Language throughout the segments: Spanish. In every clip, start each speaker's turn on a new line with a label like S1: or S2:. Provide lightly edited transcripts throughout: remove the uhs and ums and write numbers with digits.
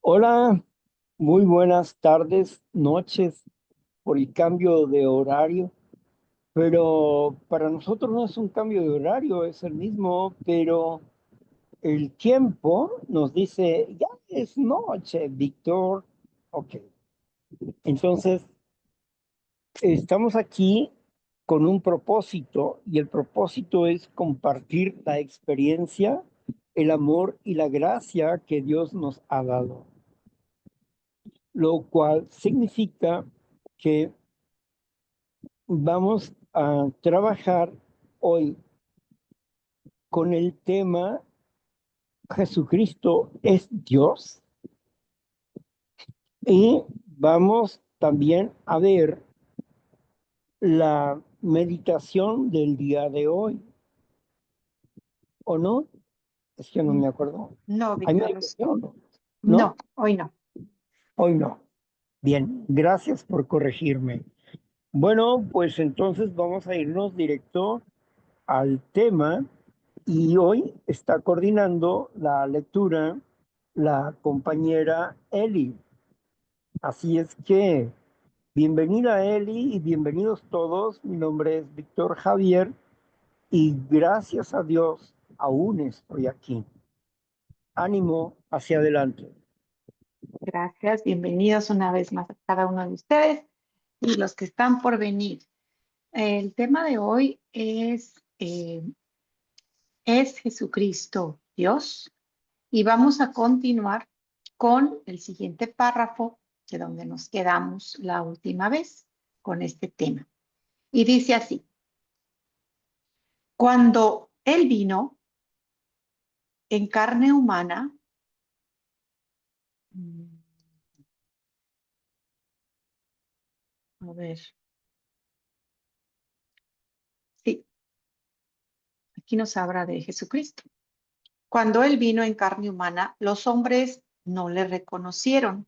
S1: Hola, muy buenas tardes, noches por el cambio de horario, pero para nosotros no es un cambio de horario, es el mismo, pero el tiempo nos dice, ya es noche, Víctor. Ok, entonces estamos aquí con un propósito y el propósito es compartir la experiencia, el amor y la gracia que Dios nos ha dado, lo cual significa que vamos a trabajar hoy con el tema Jesucristo es Dios y vamos también a ver la meditación del día de hoy, ¿o no? Es que no
S2: Mm,
S1: me acuerdo.
S2: No,
S1: ¿Hay
S2: Víctor,
S1: meditación? ¿No?
S2: no, hoy no.
S1: Hoy no. Bien, gracias por corregirme. Bueno, pues entonces vamos a irnos directo al tema y hoy está coordinando la lectura la compañera Eli. Así es que bienvenida Eli y bienvenidos todos. Mi nombre es Víctor Javier y gracias a Dios aún estoy aquí. Ánimo hacia adelante.
S2: Gracias, bienvenidos una vez más a cada uno de ustedes y los que están por venir. El tema de hoy ¿es Jesucristo Dios? Y vamos a continuar con el siguiente párrafo de donde nos quedamos la última vez con este tema. Y dice así: cuando Él vino en carne humana, mm, a ver, sí, aquí nos habla de Jesucristo. Cuando Él vino en carne humana, los hombres no le reconocieron.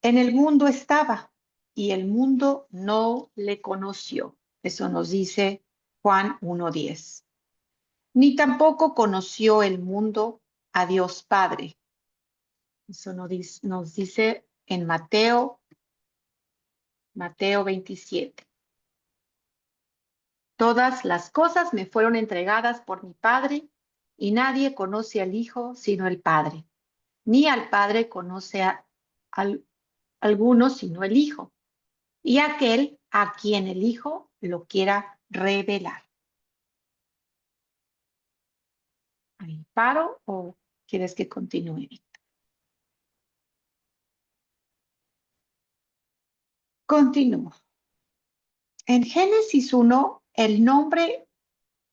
S2: En el mundo estaba y el mundo no le conoció. Eso nos dice Juan 1:10. Ni tampoco conoció el mundo a Dios Padre. Eso nos dice en Mateo 27. Todas las cosas me fueron entregadas por mi Padre y nadie conoce al Hijo sino el Padre, ni al Padre conoce al, alguno sino el Hijo, y aquel a quien el Hijo lo quiera revelar. ¿Ahí paro o quieres que continúe? Continúo. En Génesis 1, el nombre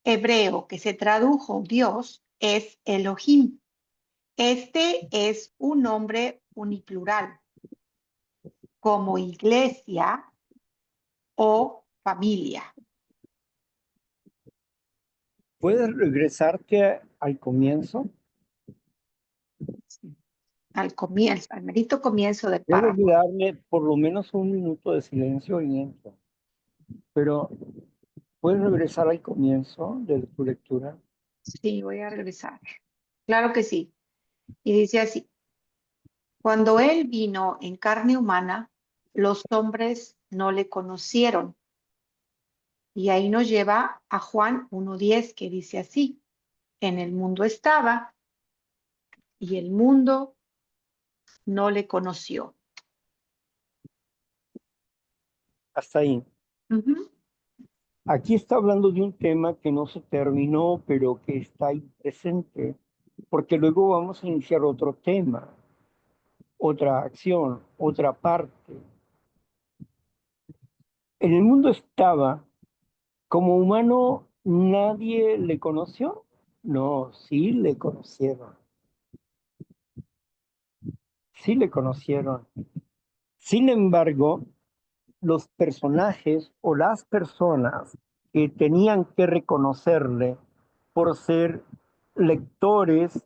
S2: hebreo que se tradujo Dios es Elohim. Este es un nombre uniplural, como iglesia o familia.
S1: ¿Puedes regresarte al comienzo?
S2: Sí. Al comienzo, al merito comienzo del
S1: Debes
S2: párrafo.
S1: de darme por lo menos un minuto de silencio y entro. Pero ¿puedes regresar al comienzo de tu lectura?
S2: Sí, voy a regresar. Claro que sí. Y dice así: cuando Él vino en carne humana, los hombres no le conocieron. Y ahí nos lleva a Juan 1:10, que dice así: en el mundo estaba y el mundo no le conoció.
S1: Hasta ahí.
S2: Ujú.
S1: Aquí está hablando de un tema que no se terminó, pero que está ahí presente, porque luego vamos a iniciar otro tema, otra acción, otra parte. En el mundo estaba, como humano, nadie le conoció. No, sí le conocieron, sí le conocieron. Sin embargo, los personajes o las personas que tenían que reconocerle por ser lectores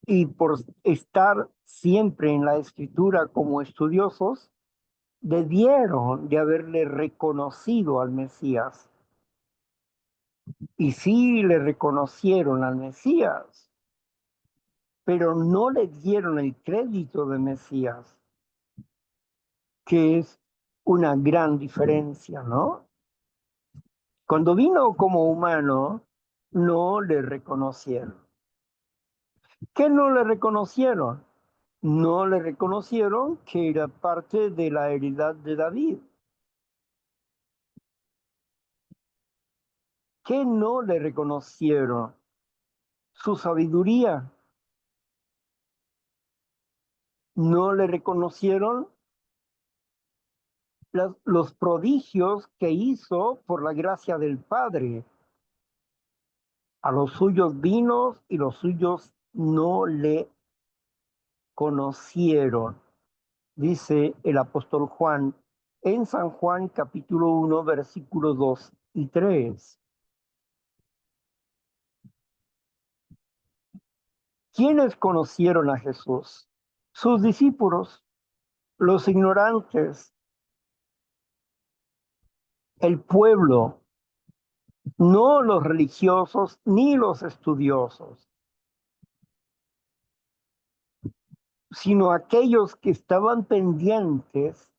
S1: y por estar siempre en la escritura como estudiosos, debieron de haberle reconocido al Mesías. Y sí le reconocieron al Mesías. pero no le dieron el crédito de Mesías, que es una gran diferencia, ¿no? Cuando vino como humano, no le reconocieron. ¿Qué no le reconocieron? No le reconocieron que era parte de la heredad de David. ¿Qué no le reconocieron? Su sabiduría. No le reconocieron los prodigios que hizo por la gracia del Padre. A los suyos vino y los suyos no le conocieron, dice el apóstol Juan en San Juan capítulo 1, versículos 2 y 3. ¿Quiénes conocieron a Jesús? Sus discípulos, los ignorantes, el pueblo, no los religiosos ni los estudiosos, sino aquellos que estaban pendientes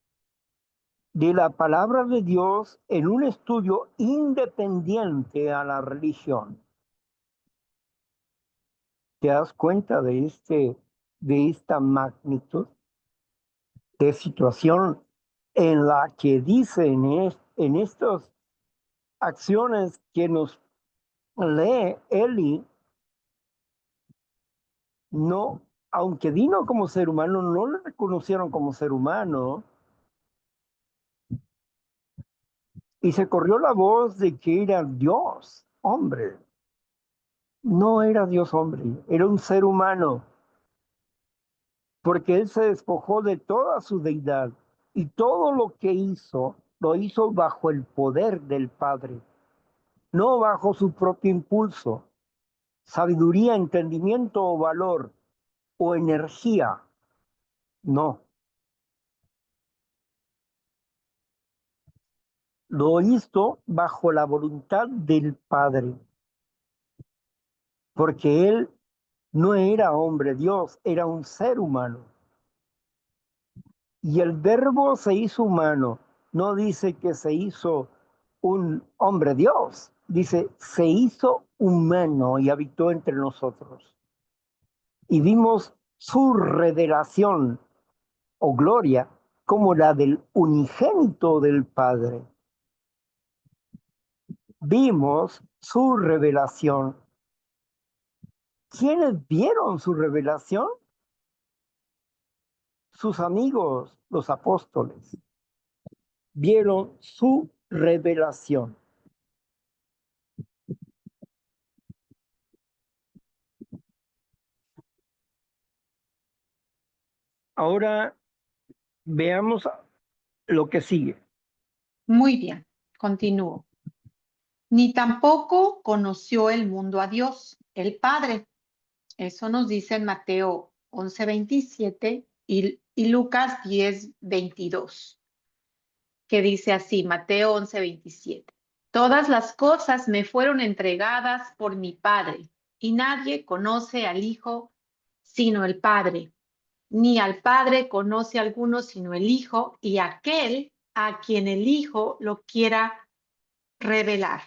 S1: de la palabra de Dios en un estudio independiente a la religión. ¿Te das cuenta de esta magnitud de situación en la que dicen en estas acciones que nos lee Eli? No, aunque vino como ser humano, no le reconocieron como ser humano y se corrió la voz de que era Dios, hombre. No era Dios hombre, era un ser humano, porque él se despojó de toda su deidad y todo lo que hizo, lo hizo bajo el poder del Padre, no bajo su propio impulso, sabiduría, entendimiento o valor o energía, no, lo hizo bajo la voluntad del Padre, porque él no era hombre Dios, era un ser humano. Y el verbo se hizo humano. No dice que se hizo un hombre Dios. Dice, se hizo humano y habitó entre nosotros. Y vimos su revelación o gloria como la del unigénito del Padre. Vimos su revelación. ¿Quiénes vieron su revelación? Sus amigos, los apóstoles, vieron su revelación. Ahora veamos lo que sigue.
S2: Muy bien, continúo. Ni tampoco conoció el mundo a Dios, el Padre. Eso nos dice en Mateo 11:27 y Lucas 10:22, que dice así, Mateo 11:27. Todas las cosas me fueron entregadas por mi Padre, y nadie conoce al Hijo sino el Padre, ni al Padre conoce alguno sino el Hijo, y aquel a quien el Hijo lo quiera revelar.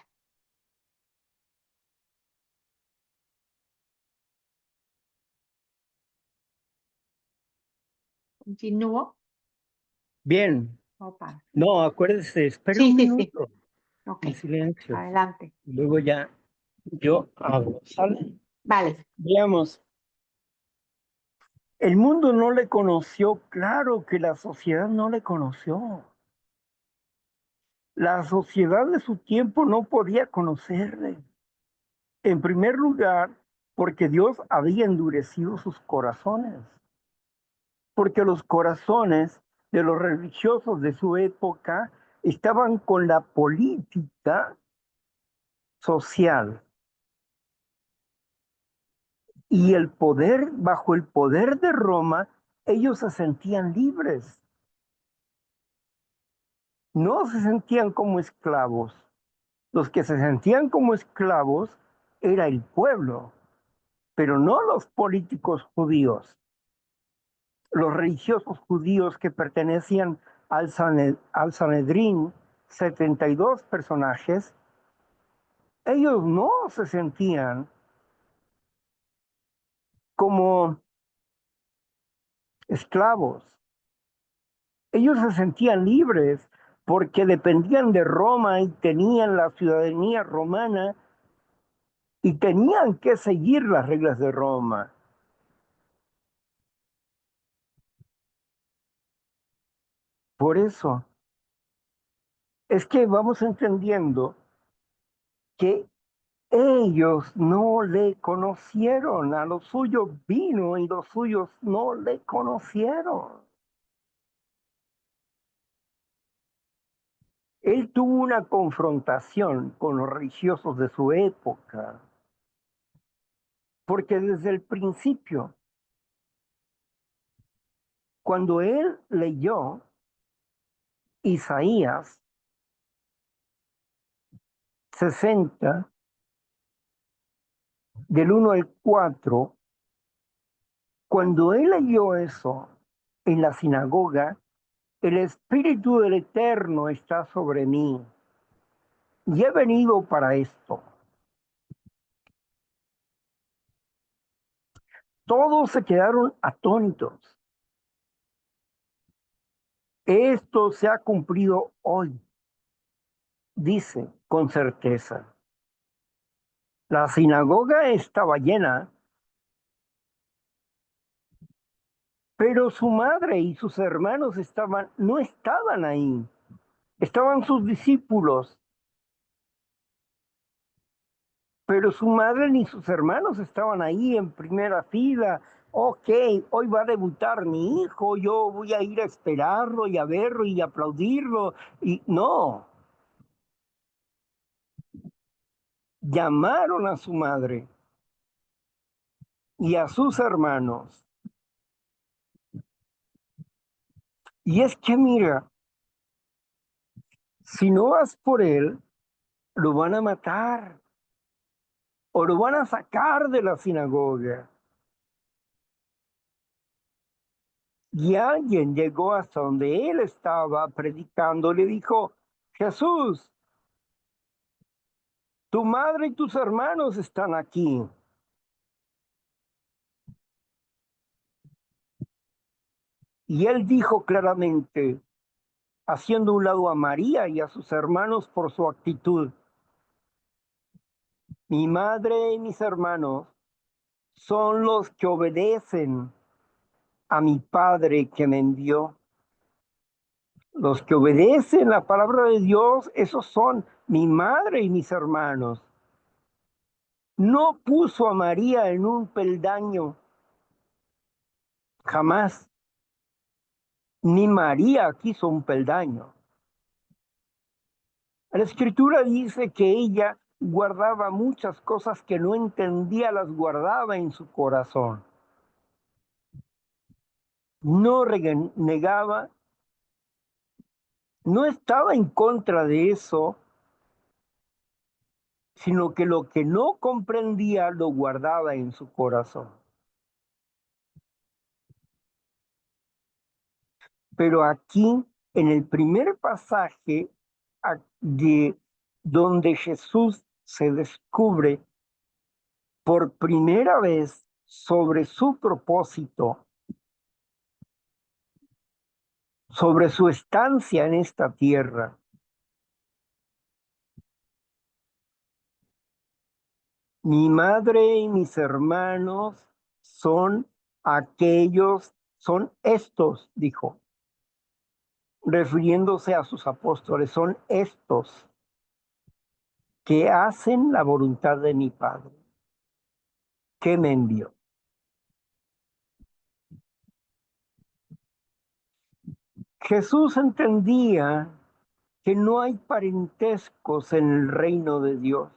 S2: ¿Continúo?
S1: Bien,
S2: Opa.
S1: no, acuérdese, espera
S2: Sí,
S1: un
S2: sí, sí.
S1: minuto
S2: Ok,
S1: en silencio.
S2: adelante.
S1: Luego ya yo hablo, ¿sale?
S2: Vale.
S1: Veamos, el mundo no le conoció, claro que la sociedad no le conoció. La sociedad de su tiempo no podía conocerle. En primer lugar, porque Dios había endurecido sus corazones, porque los corazones de los religiosos de su época estaban con la política social y el poder, bajo el poder de Roma, ellos se sentían libres, no se sentían como esclavos. Los que se sentían como esclavos era el pueblo, pero no los políticos judíos, los religiosos judíos que pertenecían al Sanedrín, 72 personajes, ellos no se sentían como esclavos, ellos se sentían libres porque dependían de Roma y tenían la ciudadanía romana y tenían que seguir las reglas de Roma. Por eso es que vamos entendiendo que ellos no le conocieron, a los suyos vino y los suyos no le conocieron. Él tuvo una confrontación con los religiosos de su época, porque desde el principio, cuando él leyó Isaías 60, del 1 al 4, cuando él leyó eso en la sinagoga, el Espíritu del Eterno está sobre mí y he venido para esto. Todos se quedaron atónitos. Esto se ha cumplido hoy, dice con certeza. La sinagoga estaba llena, pero su madre y sus hermanos no estaban ahí. Estaban sus discípulos, pero su madre ni sus hermanos estaban ahí en primera fila. Ok, hoy va a debutar mi hijo, yo voy a ir a esperarlo y a verlo y aplaudirlo. Y no, llamaron a su madre y a sus hermanos. Y es que mira, si no vas por él, lo van a matar o lo van a sacar de la sinagoga. Y alguien llegó hasta donde él estaba predicando, le dijo, Jesús, tu madre y tus hermanos están aquí. Y él dijo claramente, haciendo un lado a María y a sus hermanos por su actitud, mi madre y mis hermanos son los que obedecen a mi Padre que me envió. Los que obedecen la palabra de Dios, esos son mi madre y mis hermanos. No puso a María en un peldaño, jamás. Ni María quiso un peldaño. La escritura dice que ella guardaba muchas cosas que no entendía, las guardaba en su corazón. No negaba, no estaba en contra de eso, sino que lo que no comprendía lo guardaba en su corazón. Pero aquí, en el primer pasaje de donde Jesús se descubre por primera vez sobre su propósito, sobre su estancia en esta tierra. Mi madre y mis hermanos son son estos, dijo, refiriéndose a sus apóstoles, son estos que hacen la voluntad de mi Padre, que me envió. Jesús entendía que no hay parentescos en el reino de Dios,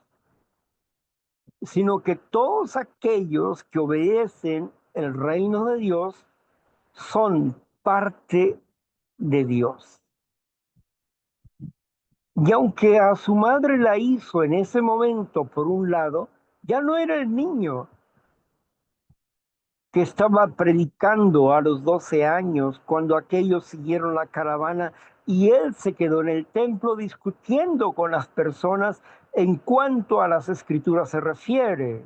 S1: sino que todos aquellos que obedecen el reino de Dios son parte de Dios. Y aunque a su madre la hizo en ese momento, por un lado, ya no era el niño, que estaba predicando a los 12 años cuando aquellos siguieron la caravana y él se quedó en el templo discutiendo con las personas en cuanto a las escrituras se refiere.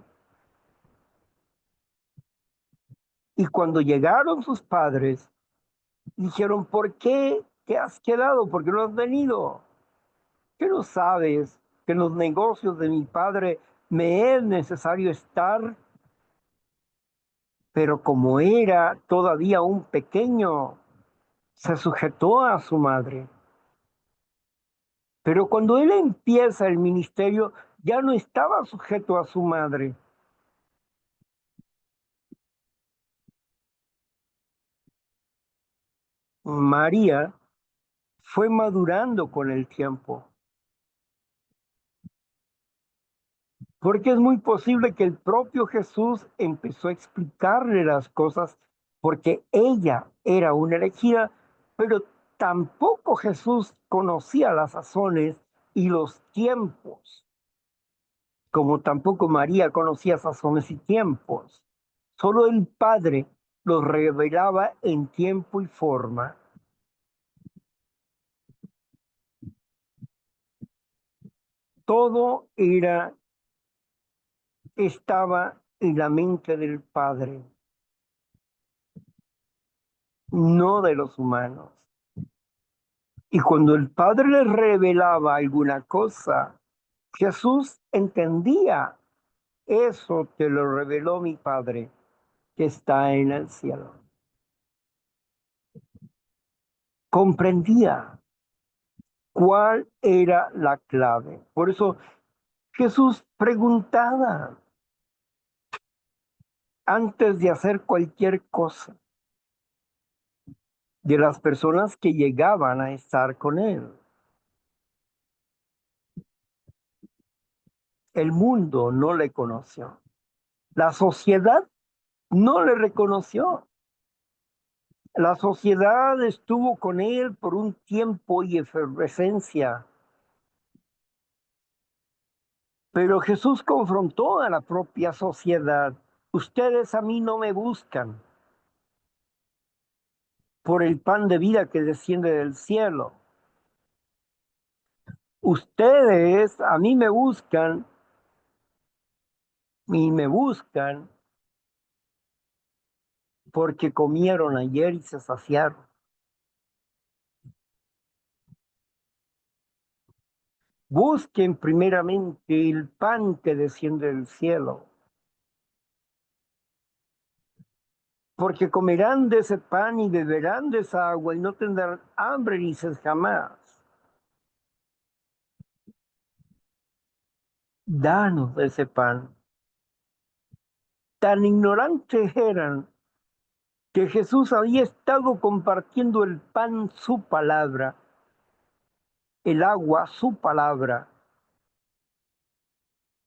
S1: Y cuando llegaron sus padres, dijeron, ¿por qué te has quedado? ¿Por qué no has venido? ¿Qué no sabes que en los negocios de mi padre me es necesario estar? Pero como era todavía un pequeño, se sujetó a su madre. Pero cuando él empieza el ministerio, ya no estaba sujeto a su madre. María fue madurando con el tiempo, porque es muy posible que el propio Jesús empezó a explicarle las cosas porque ella era una elegida, pero tampoco Jesús conocía las sazones y los tiempos, como tampoco María conocía sazones y tiempos. Solo el Padre los revelaba en tiempo y forma. Todo estaba en la mente del Padre, no de los humanos. Y cuando el Padre les revelaba alguna cosa, Jesús entendía, eso te lo reveló mi Padre que está en el cielo. Comprendía cuál era la clave. Por eso Jesús preguntaba antes de hacer cualquier cosa de las personas que llegaban a estar con él. El mundo no le conoció. La sociedad no le reconoció. La sociedad estuvo con él por un tiempo y efervescencia, pero Jesús confrontó a la propia sociedad. Ustedes a mí no me buscan por el pan de vida que desciende del cielo. Ustedes a mí me buscan y me buscan porque comieron ayer y se saciaron. Busquen primeramente el pan que desciende del cielo, porque comerán de ese pan y beberán de esa agua y no tendrán hambre ni sed jamás. Danos de ese pan. Tan ignorantes eran que Jesús había estado compartiendo el pan, su palabra, el agua, su palabra,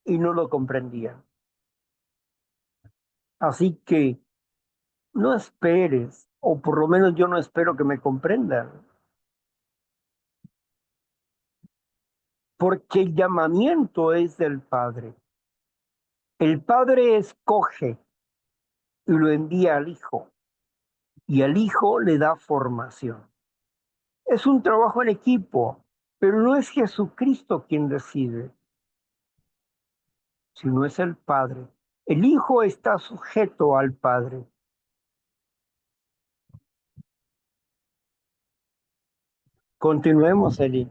S1: y no lo comprendían. Así que no esperes, o por lo menos yo no espero que me comprendan, porque el llamamiento es del Padre. El Padre escoge y lo envía al Hijo, y al Hijo le da formación. Es un trabajo en equipo, pero no es Jesucristo quien decide, sino es el Padre. El Hijo está sujeto al Padre. Continuemos, Eli.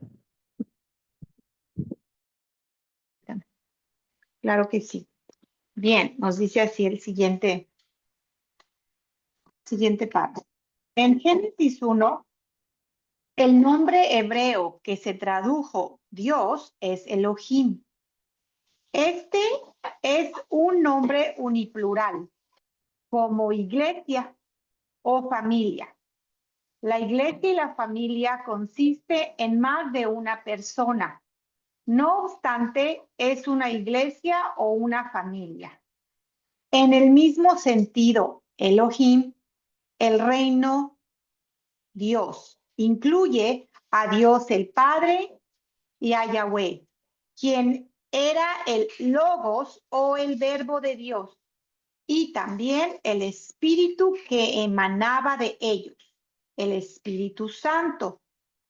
S2: Claro que sí. Bien, nos dice así el siguiente párrafo. En Génesis 1, el nombre hebreo que se tradujo Dios es Elohim. Este es un nombre uniplural, como iglesia o familia. La iglesia y la familia consiste en más de una persona. No obstante, es una iglesia o una familia. En el mismo sentido, Elohim, el reino, Dios, incluye a Dios el Padre y a Yahweh, quien era el Logos o el Verbo de Dios. y también el Espíritu que emanaba de ellos, el Espíritu Santo,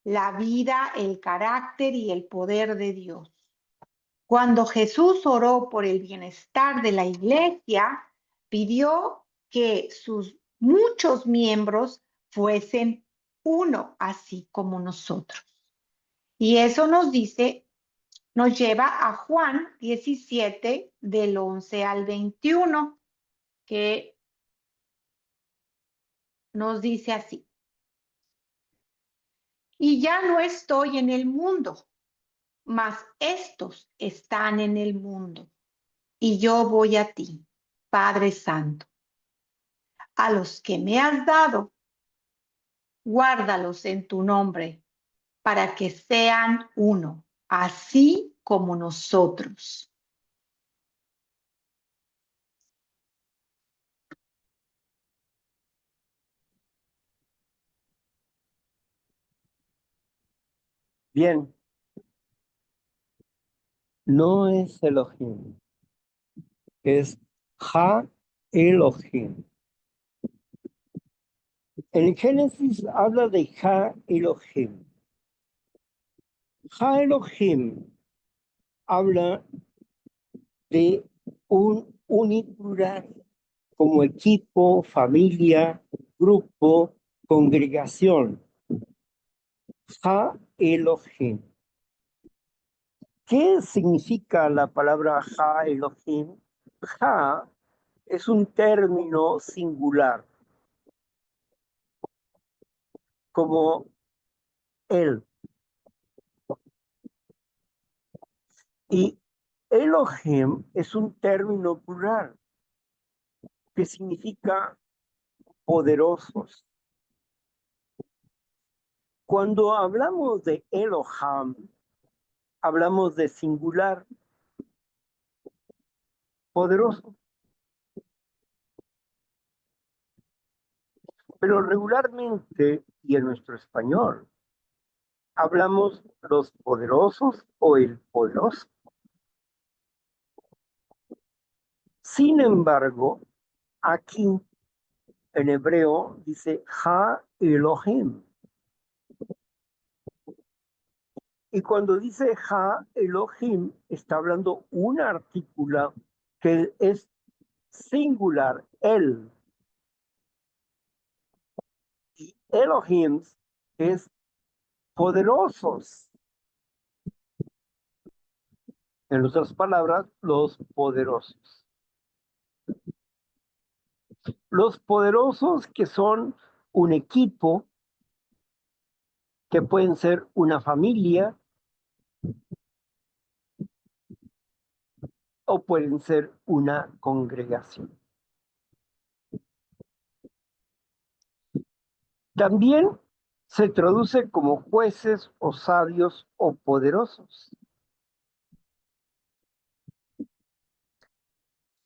S2: la vida, el carácter y el poder de Dios. Cuando Jesús oró por el bienestar de la iglesia, pidió que sus muchos miembros fuesen uno, así como nosotros. Y eso nos lleva a Juan 17, del 11 al 21, que nos dice así: y ya no estoy en el mundo, mas estos están en el mundo, y yo voy a ti, Padre Santo. A los que me has dado, guárdalos en tu nombre, para que sean uno, así como nosotros.
S1: Bien, no es Elohim, es Ha Elohim. En Génesis habla de Ha Elohim. Ha Elohim habla de un uniplural, como equipo, familia, grupo, congregación. Ha Elohim. ¿Qué significa la palabra Ha Elohim? Ha es un término singular, como él. Y Elohim es un término plural que significa poderosos. Cuando hablamos de Elohim, hablamos de singular, poderoso. Pero regularmente, y en nuestro español, hablamos los poderosos o el poderoso. Sin embargo, aquí en hebreo dice Ha Elohim. Y cuando dice Ha Elohim, está hablando un artículo que es singular, él. Y Elohim es poderosos. En otras palabras, los poderosos. Los poderosos que son un equipo, que pueden ser una familia o pueden ser una congregación. También se traduce como jueces o sabios o poderosos.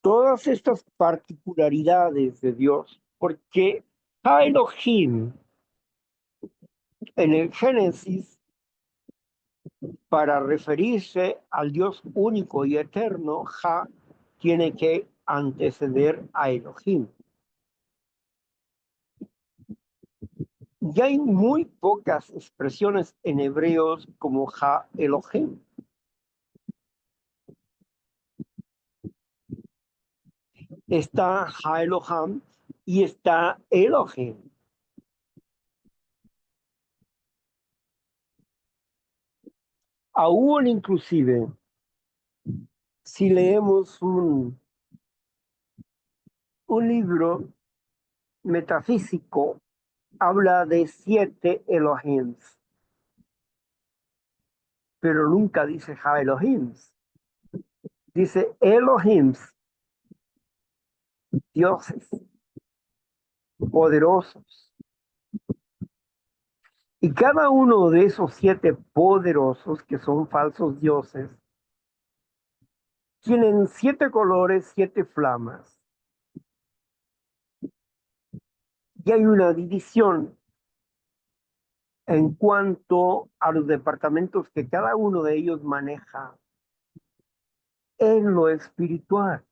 S1: Todas estas particularidades de Dios, porque Ha Elohim en el Génesis, para referirse al Dios único y eterno, Ha tiene que anteceder a Elohim. Y hay muy pocas expresiones en hebreos como Ha Elohim. Está Ha Elohim y está Elohim. Aún inclusive, si leemos un libro metafísico, habla de 7 Elohims, pero nunca dice Ha Elohims. Dice Elohims, dioses poderosos. Y cada uno de esos 7 poderosos, que son falsos dioses, tienen 7 colores, 7 flamas. Y hay una división en cuanto a los departamentos que cada uno de ellos maneja en lo espiritual.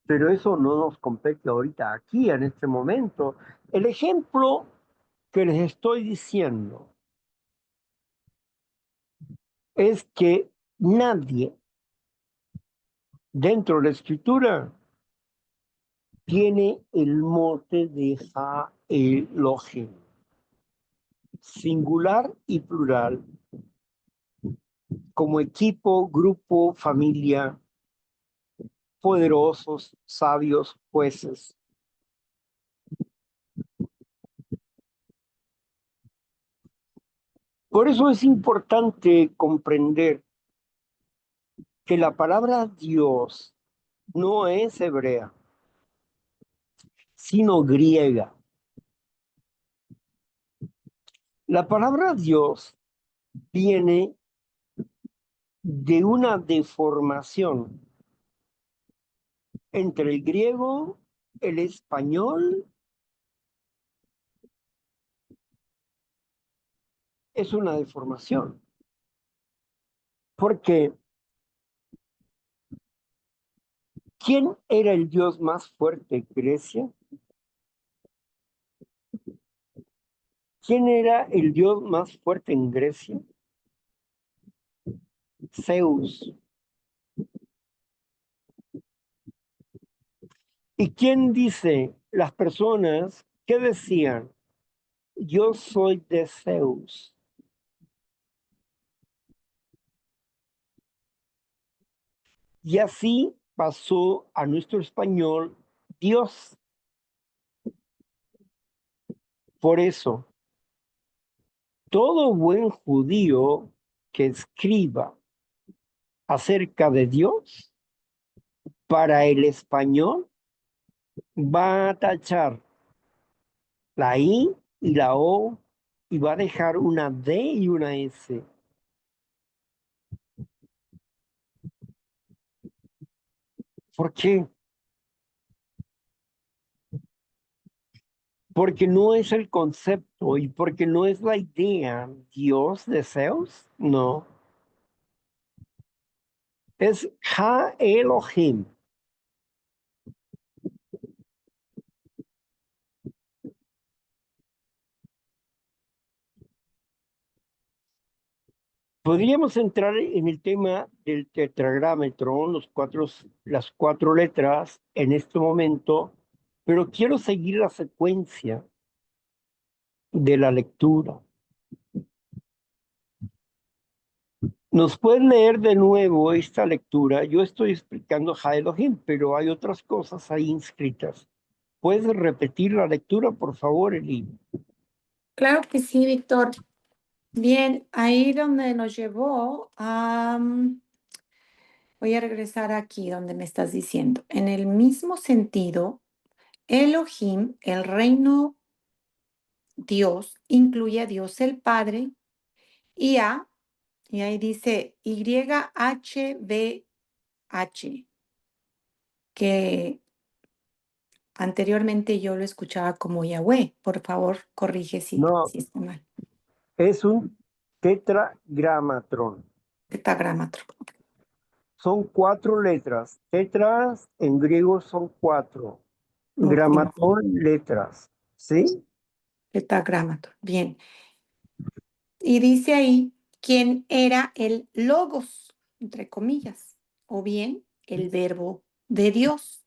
S1: pero eso no nos compete ahorita aquí, en este momento. El ejemplo que les estoy diciendo es que nadie dentro de la escritura tiene el mote de Ha-Elohim, singular y plural, como equipo, grupo, familia, poderosos, sabios, jueces. Por eso es importante comprender que la palabra Dios no es hebrea, sino griega. La palabra Dios viene de una deformación entre el griego, el español, es una deformación. Porque ¿quién era el dios más fuerte en Grecia? ¿Quién era el dios más fuerte en Grecia? Zeus. ¿Y quién dice? Las personas que decían, yo soy de Zeus. Y así pasó a nuestro español Dios. Por eso, todo buen judío que escriba acerca de Dios, para el español va a tachar la I y la O y va a dejar una D y una S. ¿Por qué? Porque no es el concepto y porque no es la idea Dios de Zeus, no. Es Ha Elohim. Podríamos entrar en el tema del tetragrametro, las cuatro letras en este momento, pero quiero seguir la secuencia de la lectura. ¿Nos pueden leer de nuevo esta lectura? Yo estoy explicando Ha Elohim, pero hay otras cosas ahí inscritas. ¿Puedes repetir la lectura, por favor, Eli?
S2: Claro que sí, Víctor. Bien, ahí donde nos llevó, voy a regresar aquí donde me estás diciendo. En el mismo sentido, Elohim, el reino Dios, incluye a Dios el Padre y y ahí dice YHWH, que anteriormente yo lo escuchaba como Yahweh. Por favor, corrige
S1: No,
S2: si está mal.
S1: es un tetragramatron.
S2: Pentagramatro.
S1: Son cuatro letras. Tetras en griego son cuatro.
S2: Ok,
S1: Gramatón, letras. ¿Sí?
S2: pentagramatro. Bien. Y dice ahí quién era el logos, entre comillas, o bien el verbo de Dios.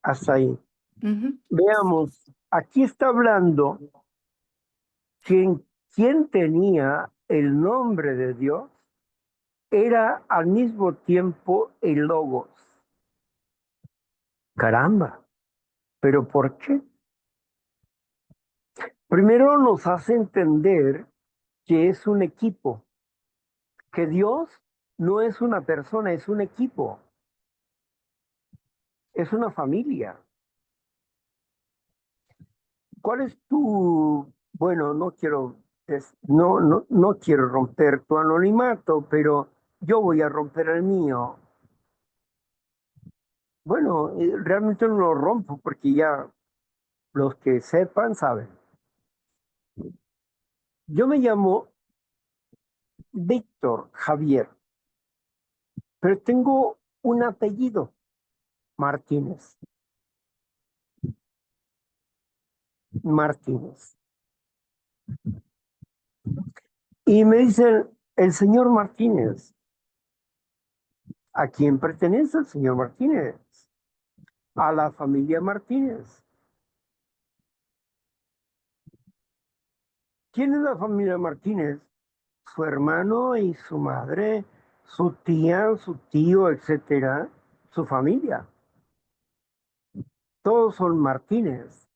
S1: Hasta ahí.
S2: Ujú.
S1: Veamos, aquí está hablando quien tenía el nombre de Dios era al mismo tiempo el Logos. Caramba, ¿pero por qué? Primero nos hace entender que es un equipo, que Dios no es una persona, es un equipo, es una familia. ¿Cuál es tu, bueno, no quiero romper tu anonimato, pero yo voy a romper el mío. Bueno, realmente no lo rompo porque ya los que sepan saben. Yo me llamo Víctor Javier, pero tengo un apellido. Martínez. Martínez. Y me dicen, el señor Martínez. ¿A quién pertenece el señor Martínez? A la familia Martínez. ¿Quién es la familia Martínez? Su hermano y su madre, su tía, su tío, etcétera, su familia. Todos son Martínez.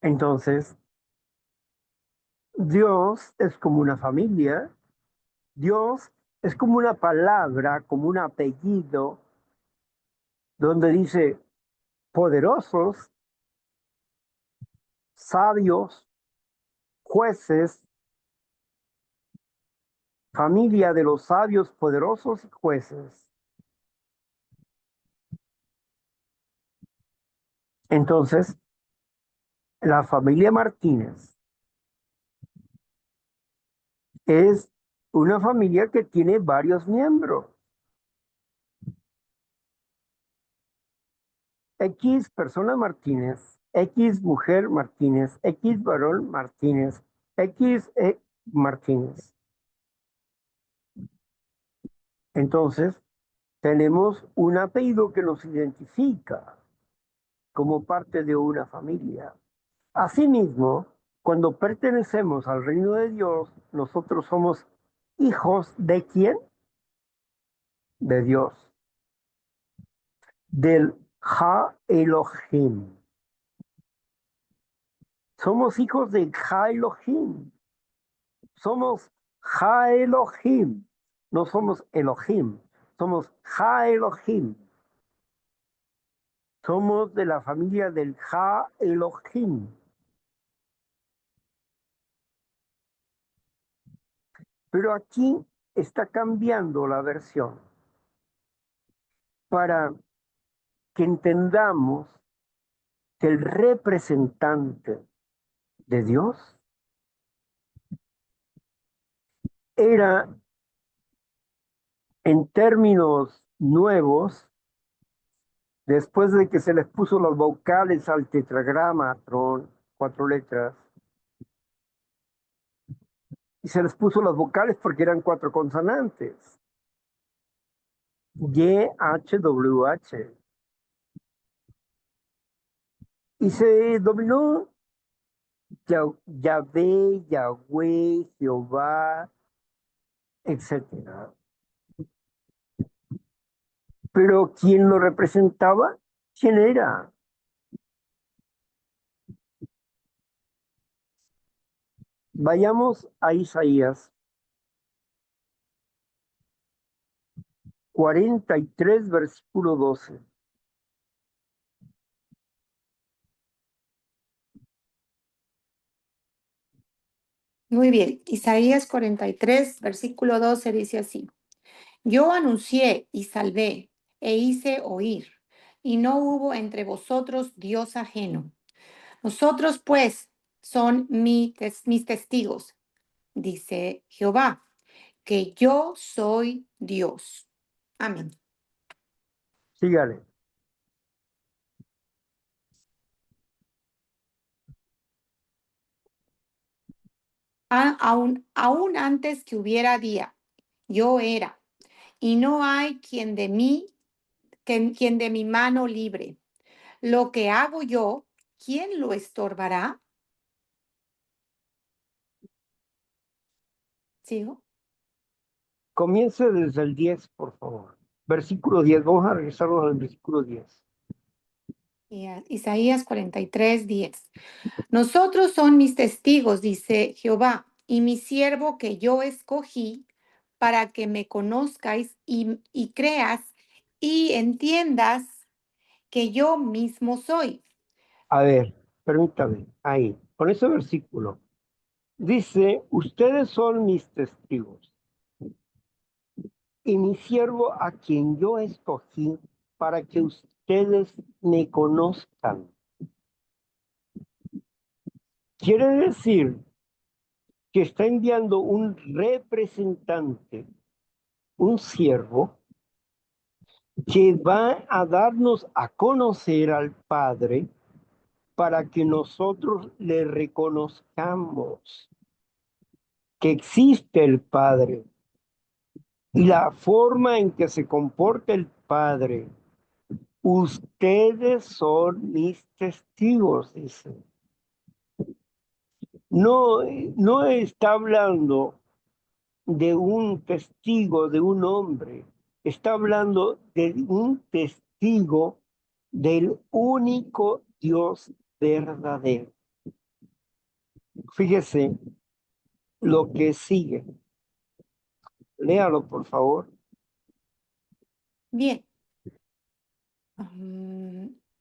S1: Entonces, Dios es como una familia. Dios es como una palabra, como un apellido, donde dice poderosos, sabios, jueces, familia de los sabios, poderosos y jueces. Entonces, la familia Martínez es una familia que tiene varios miembros. X persona Martínez, X mujer Martínez, X varón Martínez, X Martínez. Entonces, tenemos un apellido que nos identifica como parte de una familia. Asimismo, cuando pertenecemos al reino de Dios, nosotros somos hijos de ¿quién? De Dios, del Ha Elohim. Somos hijos de Ha Elohim. Somos Ha Elohim. No somos Elohim, somos Ha Elohim. Somos de la familia del Ha Elohim. Pero aquí está cambiando la versión para que entendamos que el representante de Dios era, en términos nuevos, después de que se les puso las vocales al tetragrama, 4 letras, y se les puso las vocales porque eran 4 consonantes. YHWH. Y se dominó Yahvé, Yahweh, Jehová, etcétera. Pero ¿quién lo representaba? ¿Quién era? Vayamos a Isaías 43, versículo 12.
S2: Muy bien, Isaías 43, versículo 12 dice así: Yo anuncié y salvé e hice oír, y no hubo entre vosotros Dios ajeno. Nosotros, pues, son mis testigos, dice Jehová, que yo soy Dios. Amén.
S1: Sígale.
S2: Aún antes que hubiera día, yo era, y no hay quien de mi mano libre. Lo que hago yo, ¿quién lo estorbará? ¿Sigo?
S1: Comience desde el 10, por favor. Versículo 10. Vamos a regresarnos al versículo 10.
S2: Isaías 43, 10. Nosotros son mis testigos, dice Jehová, y mi siervo que yo escogí para que me conozcáis y creas y entiendas que yo mismo soy.
S1: A ver, permítame, ahí, con ese versículo. Dice, ustedes son mis testigos y mi siervo a quien yo escogí para que ustedes me conozcan. Quiere decir que está enviando un representante, un siervo, que va a darnos a conocer al Padre para que nosotros le reconozcamos que existe el Padre y la forma en que se comporta el Padre. Ustedes son mis testigos, dice. No, no está hablando de un testigo, de un hombre. Está hablando de un testigo del único Dios verdadero. Fíjese lo que sigue. Léalo, por favor.
S3: Bien.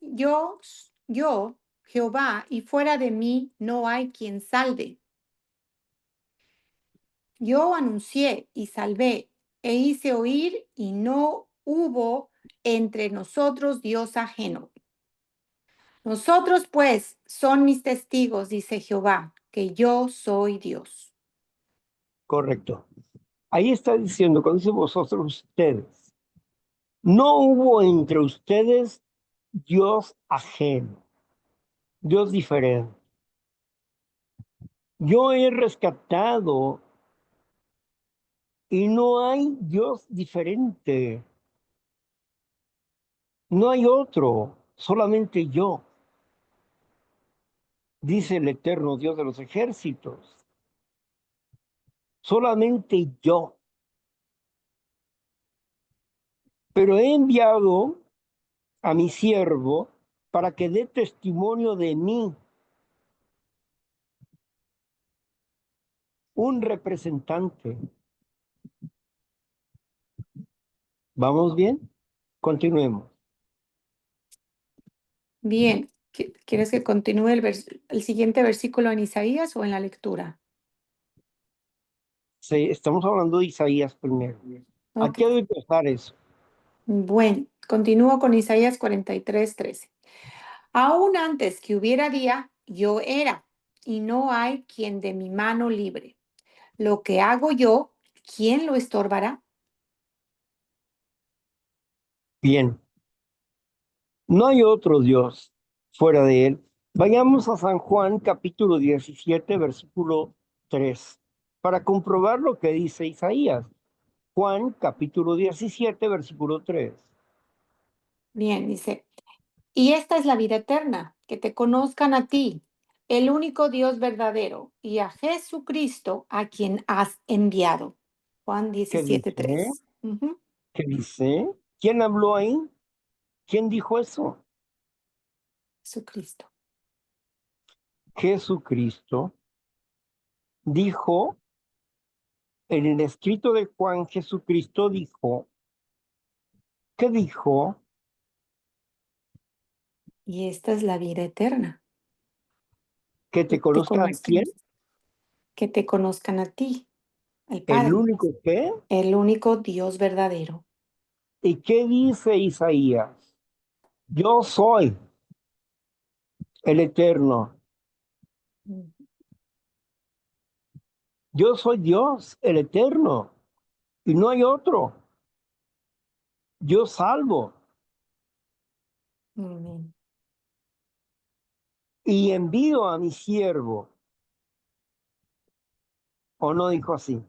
S3: Yo, Jehová, y fuera de mí no hay quien salve. Yo anuncié y salvé, e hice oír, y no hubo entre nosotros Dios ajeno. Nosotros, pues, son mis testigos, dice Jehová, que yo soy Dios.
S1: Correcto. Ahí está diciendo, cuando dice vosotros ustedes, no hubo entre ustedes Dios ajeno, Dios diferente. Yo he rescatado y no hay Dios diferente. No hay otro, solamente yo, dice el eterno Dios de los ejércitos. Solamente yo. Pero he enviado a mi siervo para que dé testimonio de mí, un representante. ¿Vamos bien? Continuemos.
S3: Bien, ¿quieres que continúe el siguiente versículo en Isaías o en la lectura?
S1: Sí, estamos hablando de Isaías primero.
S3: Ok.
S1: Aquí hay que empezar eso.
S3: Bueno, continúo con Isaías 43:13. Aún antes que hubiera día, yo era, y no hay quien de mi mano libre. Lo que hago yo, ¿quién lo estorbará?
S1: Bien, no hay otro Dios fuera de él. Vayamos a San Juan capítulo 17, versículo 3, para comprobar lo que dice Isaías. Juan capítulo 17, versículo 3.
S3: Bien, dice, y esta es la vida eterna, que te conozcan a ti, el único Dios verdadero, y a Jesucristo, a quien has enviado. Juan
S1: ¿Qué dice?
S3: 17:3. Ujú.
S1: ¿Qué dice? ¿Quién habló ahí? ¿Quién dijo eso?
S3: Jesucristo.
S1: Jesucristo dijo, en el escrito de Juan, Jesucristo dijo, ¿qué dijo?
S3: Y esta es la vida eterna,
S1: Que te
S3: que te
S1: conozcan a
S3: conozcan,
S1: quién,
S3: que te conozcan a ti, al
S1: el
S3: Padre,
S1: único que.
S3: el único Dios verdadero.
S1: ¿Y qué dice Isaías? Yo soy el eterno.
S3: Mm,
S1: Yo soy Dios, el eterno. Y no hay otro. Yo salvo
S3: amén.
S1: y envío a mi siervo. ¿O no dijo así?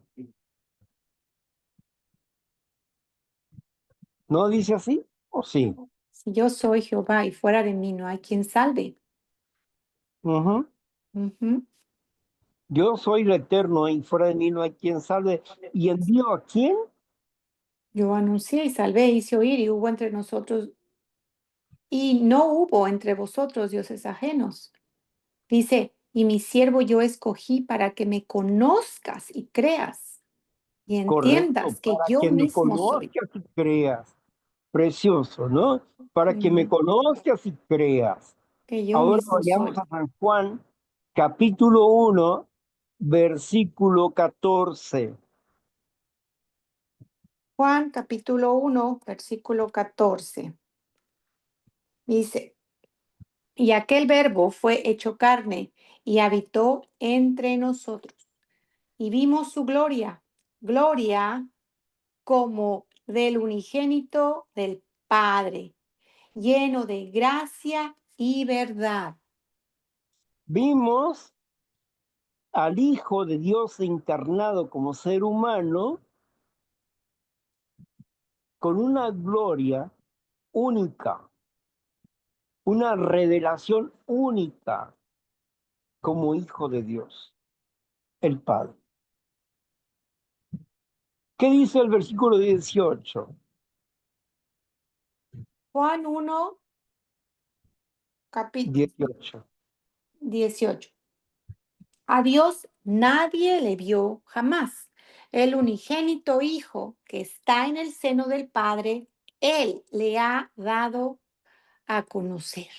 S1: ¿No dice así? ¿O sí?
S3: Si yo soy Jehová y fuera de mí no hay quien salve.
S1: Ujú.
S3: Ujú.
S1: Yo soy el eterno y fuera de mí no hay quien salve. ¿Y envío a quién?
S3: Yo anuncié y salvé, hice oír y hubo entre nosotros, y no hubo entre vosotros dioses ajenos. Dice, y mi siervo yo escogí para que me conozcas y creas y
S1: Correcto,
S3: entiendas que
S1: para
S3: yo
S1: que me
S3: mismo soy.
S1: conozcas y creas. Precioso, ¿no? Para que me
S3: Ujú.
S1: conozcas y creas.
S3: Que yo
S1: Ahora
S3: mismo
S1: vayamos
S3: soy.
S1: a San Juan, capítulo 1, versículo 14.
S3: Juan capítulo 1, versículo 14. Dice, y aquel verbo fue hecho carne y habitó entre nosotros. Y vimos su gloria, gloria como del unigénito del Padre, lleno de gracia y verdad.
S1: Vimos al Hijo de Dios encarnado como ser humano con una gloria única, una revelación única como Hijo de Dios, el Padre. ¿Qué dice el versículo 18?
S3: Juan 1, capítulo
S1: 18.
S3: 18. A Dios nadie le vio jamás. El unigénito Hijo que está en el seno del Padre, Él le ha dado a conocer.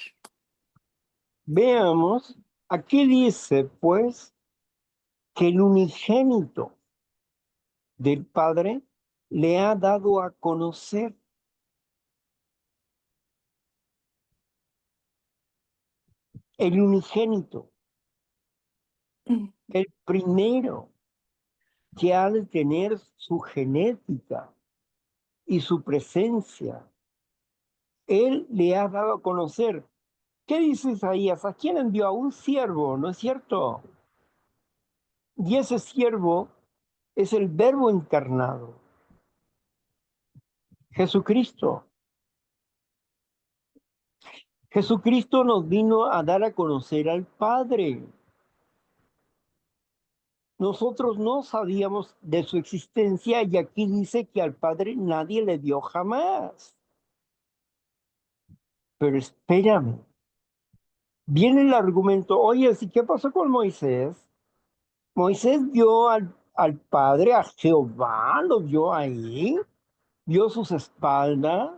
S1: Veamos, aquí dice pues que el unigénito del Padre le ha dado a conocer. El unigénito, el primero que ha de tener su genética y su presencia, Él le ha dado a conocer. ¿Qué dice Isaías? ¿A quién envió? A un siervo, ¿no es cierto? Y ese siervo es el Verbo encarnado, Jesucristo. Jesucristo nos vino a dar a conocer al Padre. Nosotros no sabíamos de su existencia y aquí dice que al Padre nadie le dio jamás. Pero espérame, viene el argumento, oye, ¿sí qué pasó con Moisés? Moisés vio al Padre, a Jehová, lo vio ahí, vio sus espaldas,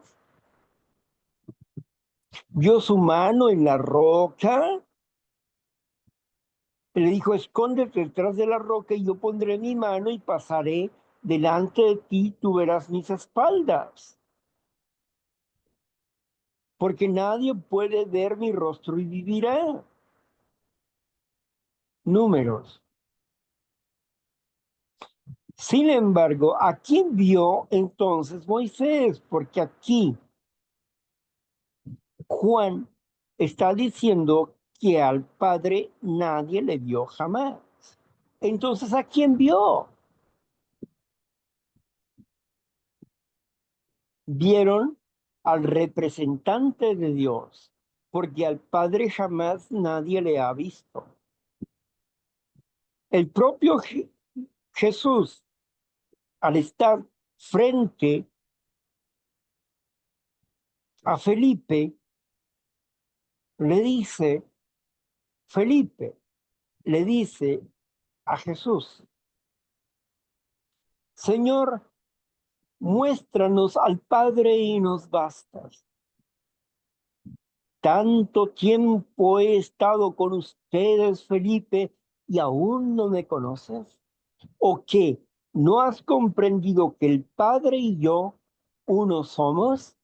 S1: vio su mano en la roca. Le dijo, escóndete detrás de la roca y yo pondré mi mano y pasaré delante de ti, tú verás mis espaldas. Porque nadie puede ver mi rostro y vivirá. Números. Sin embargo, ¿a quién vio entonces Moisés? Porque aquí Juan está diciendo que al Padre nadie le vio jamás. Entonces, ¿a quién vio? Vieron al representante de Dios, porque al Padre jamás nadie le ha visto. El propio Jesús, al estar frente a Felipe, le dice, Felipe, le dice a Jesús, Señor, muéstranos al Padre y nos basta. Tanto tiempo he estado con ustedes, Felipe, y aún no me conoces. ¿O qué? ¿No has comprendido que el Padre y yo uno somos?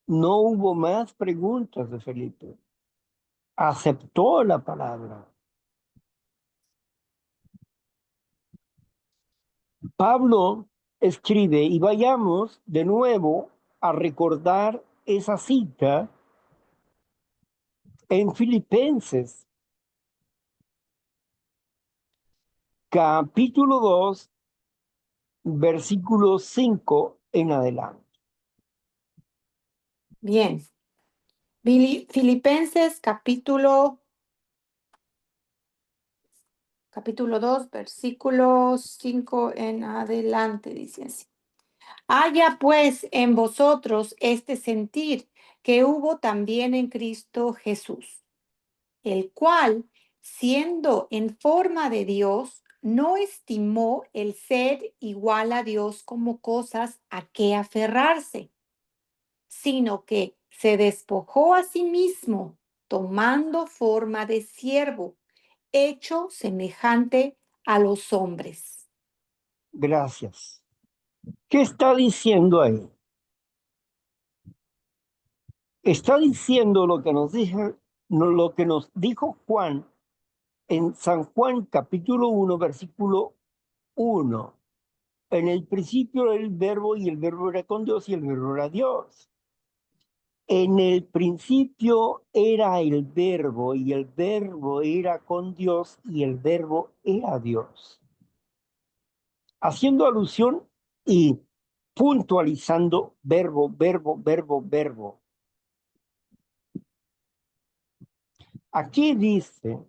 S1: No hubo más preguntas de Felipe. Aceptó la palabra. Pablo escribe, y vayamos de nuevo a recordar esa cita en Filipenses, capítulo 2, versículo 5 en adelante.
S3: Bien. Filipenses capítulo 2, versículo 5 en adelante, dice así. Haya pues en vosotros este sentir que hubo también en Cristo Jesús, el cual, siendo en forma de Dios, no estimó el ser igual a Dios como cosas a que aferrarse, sino que se despojó a sí mismo, tomando forma de siervo, hecho semejante a los hombres.
S1: Gracias. ¿Qué está diciendo ahí? Está diciendo lo que nos dijo Juan en San Juan capítulo 1, versículo 1. En el principio era el verbo y el verbo era con Dios y el verbo era Dios. En el principio era el verbo y el verbo era con Dios y el verbo era Dios. Haciendo alusión y puntualizando verbo, verbo, verbo, verbo. Aquí dice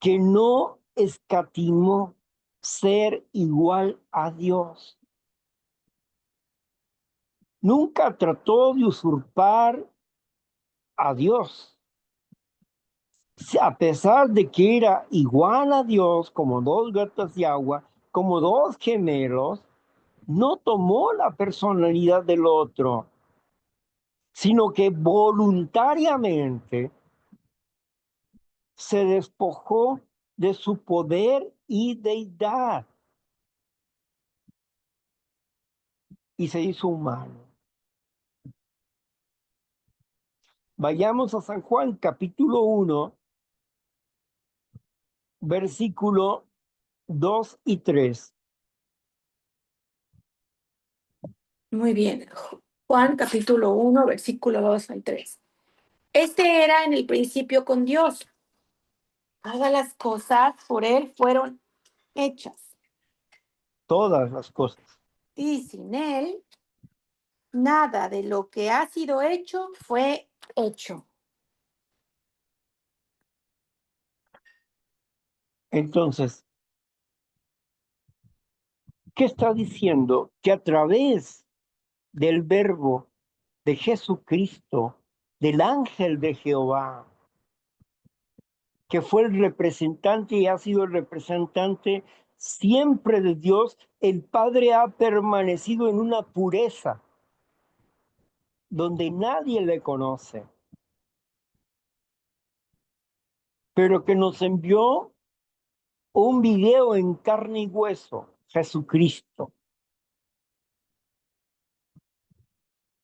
S1: que no escatimó ser igual a Dios. Nunca trató de usurpar a Dios. A pesar de que era igual a Dios, como dos gotas de agua, como dos gemelos, no tomó la personalidad del otro, sino que voluntariamente se despojó de su poder y deidad y se hizo humano. Vayamos a San Juan, capítulo 1, versículo 2 y 3.
S3: Muy bien. Juan capítulo 1, versículo 2 al 3. Este era en el principio con Dios. Todas las cosas por él fueron hechas.
S1: Todas las cosas.
S3: Y sin él, nada de lo que ha sido hecho fue hecho.
S1: Entonces, ¿qué está diciendo? Que a través del verbo de Jesucristo, del ángel de Jehová, que fue el representante y ha sido el representante siempre de Dios, el Padre ha permanecido en una pureza donde nadie le conoce, pero que nos envió un video en carne y hueso, Jesucristo.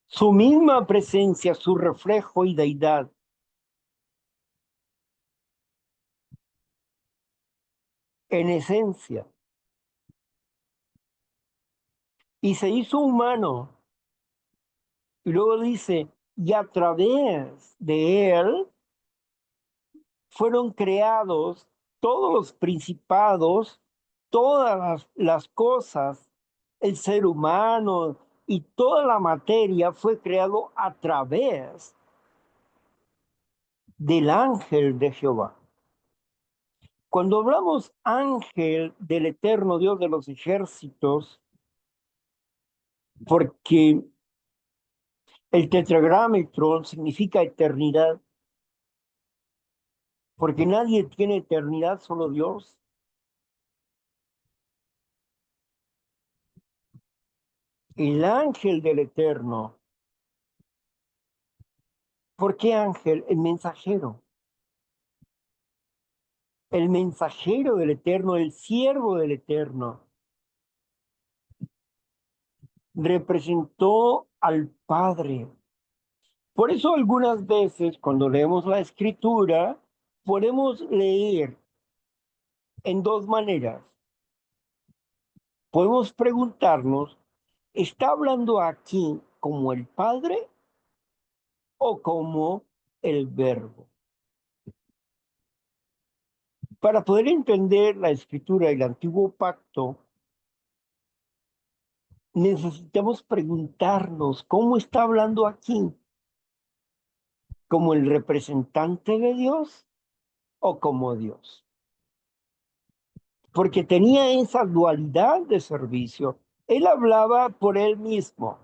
S1: Su misma presencia, su reflejo y deidad. En esencia. Y se hizo humano. Y luego dice, y a través de él fueron creados todos los principados, todas las cosas, el ser humano y toda la materia fue creado a través del ángel de Jehová. Cuando hablamos ángel del eterno Dios de los ejércitos, porque el tetragrametron significa eternidad, porque nadie tiene eternidad, solo Dios. El ángel del eterno. ¿Por qué ángel? El mensajero. El mensajero del eterno, el siervo del eterno. Representó al Padre. Por eso algunas veces cuando leemos la escritura, podemos leer en dos maneras. Podemos preguntarnos, ¿está hablando aquí como el Padre o como el Verbo? Para poder entender la escritura y el antiguo pacto, necesitamos preguntarnos, ¿cómo está hablando aquí? ¿Como el representante de Dios o como Dios? Porque tenía esa dualidad de servicio. Él hablaba por él mismo,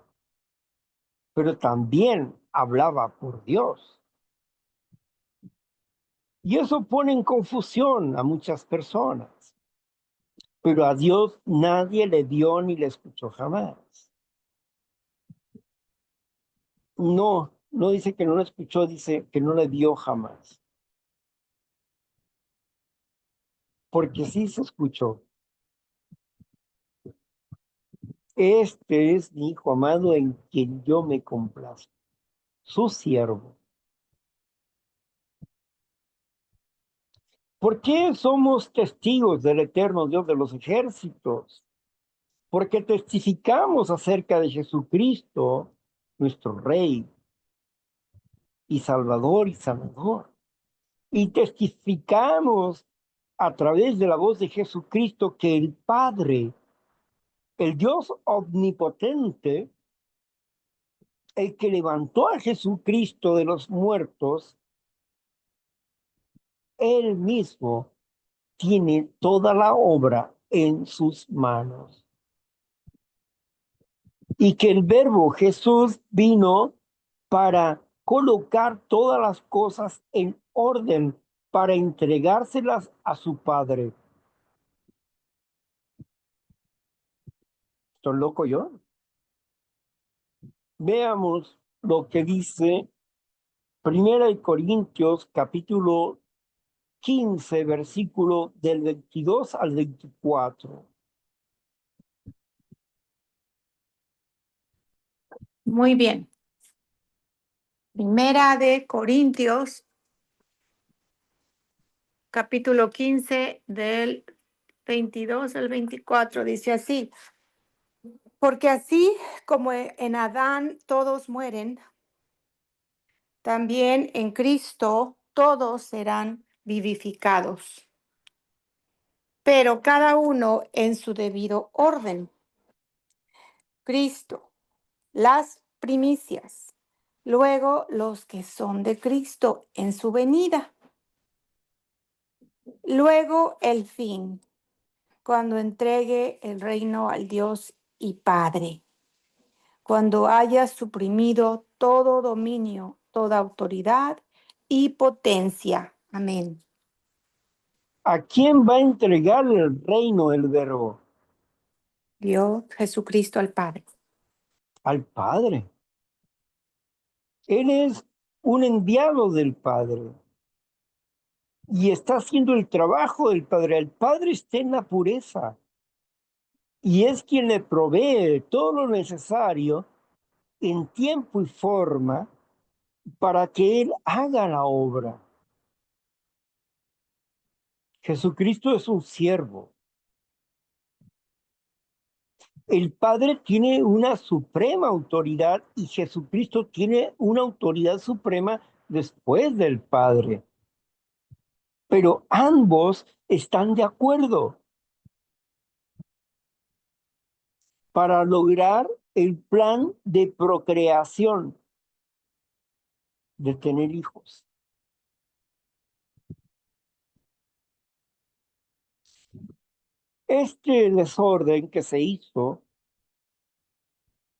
S1: pero también hablaba por Dios. Y eso pone en confusión a muchas personas. Pero a Dios nadie le dio ni le escuchó jamás. No, no dice que no lo escuchó, dice que no le dio jamás. Porque sí se escuchó. Este es mi hijo amado en quien yo me complazco, su siervo. ¿Por qué somos testigos del eterno Dios de los ejércitos? Porque testificamos acerca de Jesucristo, nuestro Rey y Salvador y Sanador. Y testificamos a través de la voz de Jesucristo que el Padre, el Dios omnipotente, el que levantó a Jesucristo de los muertos, él mismo tiene toda la obra en sus manos. Y que el verbo Jesús vino para colocar todas las cosas en orden, para entregárselas a su Padre. ¿Estoy loco yo? Veamos lo que dice Primera de Corintios, capítulo 15, versículo del 22 al 24.
S3: Muy bien. Primera de Corintios, capítulo 15, del 22 al 24, dice así: porque así como en Adán todos mueren, también en Cristo todos serán vivificados, pero cada uno en su debido orden. Cristo, las primicias, luego los que son de Cristo en su venida, luego el fin, cuando entregue el reino al Dios y Padre, cuando haya suprimido todo dominio, toda autoridad y potencia. Amén.
S1: ¿A quién va a entregar el reino del verbo?
S3: Dios Jesucristo al Padre.
S1: Al Padre. Él es un enviado del Padre y está haciendo el trabajo del Padre. El Padre está en la pureza y es quien le provee todo lo necesario en tiempo y forma para que Él haga la obra. Jesucristo es un siervo. El Padre tiene una suprema autoridad y Jesucristo tiene una autoridad suprema después del Padre. Pero ambos están de acuerdo para lograr el plan de procreación, de tener hijos. Este desorden que se hizo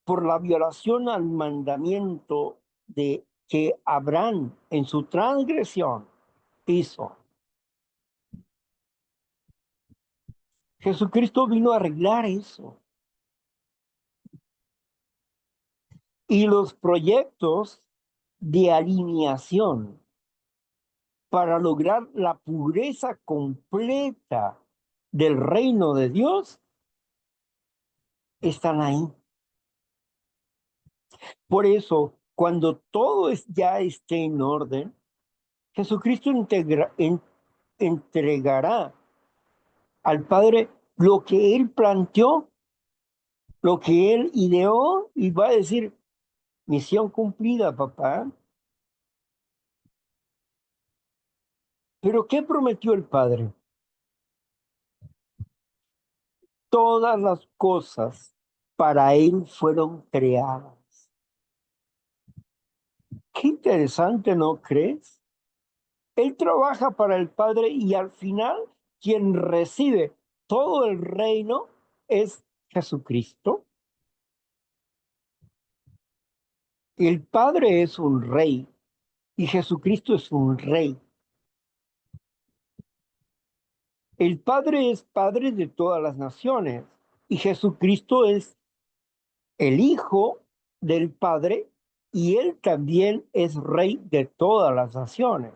S1: por la violación al mandamiento de que Abraham en su transgresión hizo, Jesucristo vino a arreglar eso. Y los proyectos de alineación para lograr la pureza completa del reino de Dios están ahí. Por eso, cuando todo ya esté en orden, Jesucristo entregará al Padre lo que Él planteó, lo que Él ideó, y va a decir, misión cumplida, papá. Pero ¿qué prometió el Padre? Todas las cosas para Él fueron creadas. Qué interesante, ¿no crees? Él trabaja para el Padre y al final quien recibe todo el reino es Jesucristo. El Padre es un rey y Jesucristo es un rey. El Padre es Padre de todas las naciones y Jesucristo es el Hijo del Padre y Él también es Rey de todas las naciones.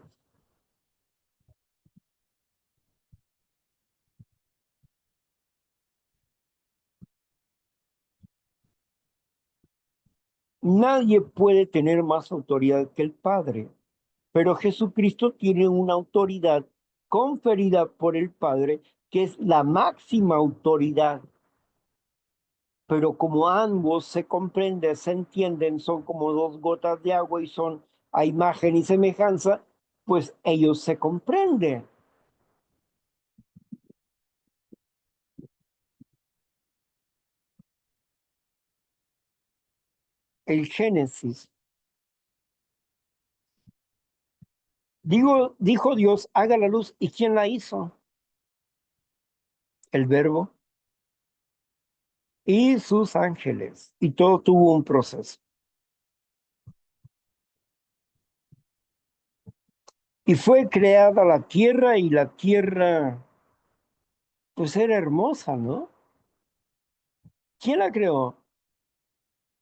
S1: Nadie puede tener más autoridad que el Padre, pero Jesucristo tiene una autoridad conferida por el Padre, que es la máxima autoridad. Pero como ambos se comprenden, se entienden, son como dos gotas de agua y son a imagen y semejanza, pues ellos se comprenden. El Génesis. Dijo Dios, haga la luz. ¿Y quién la hizo? El Verbo y sus ángeles. Y todo tuvo un proceso. Y fue creada la tierra y la tierra, pues era hermosa, ¿no? ¿Quién la creó?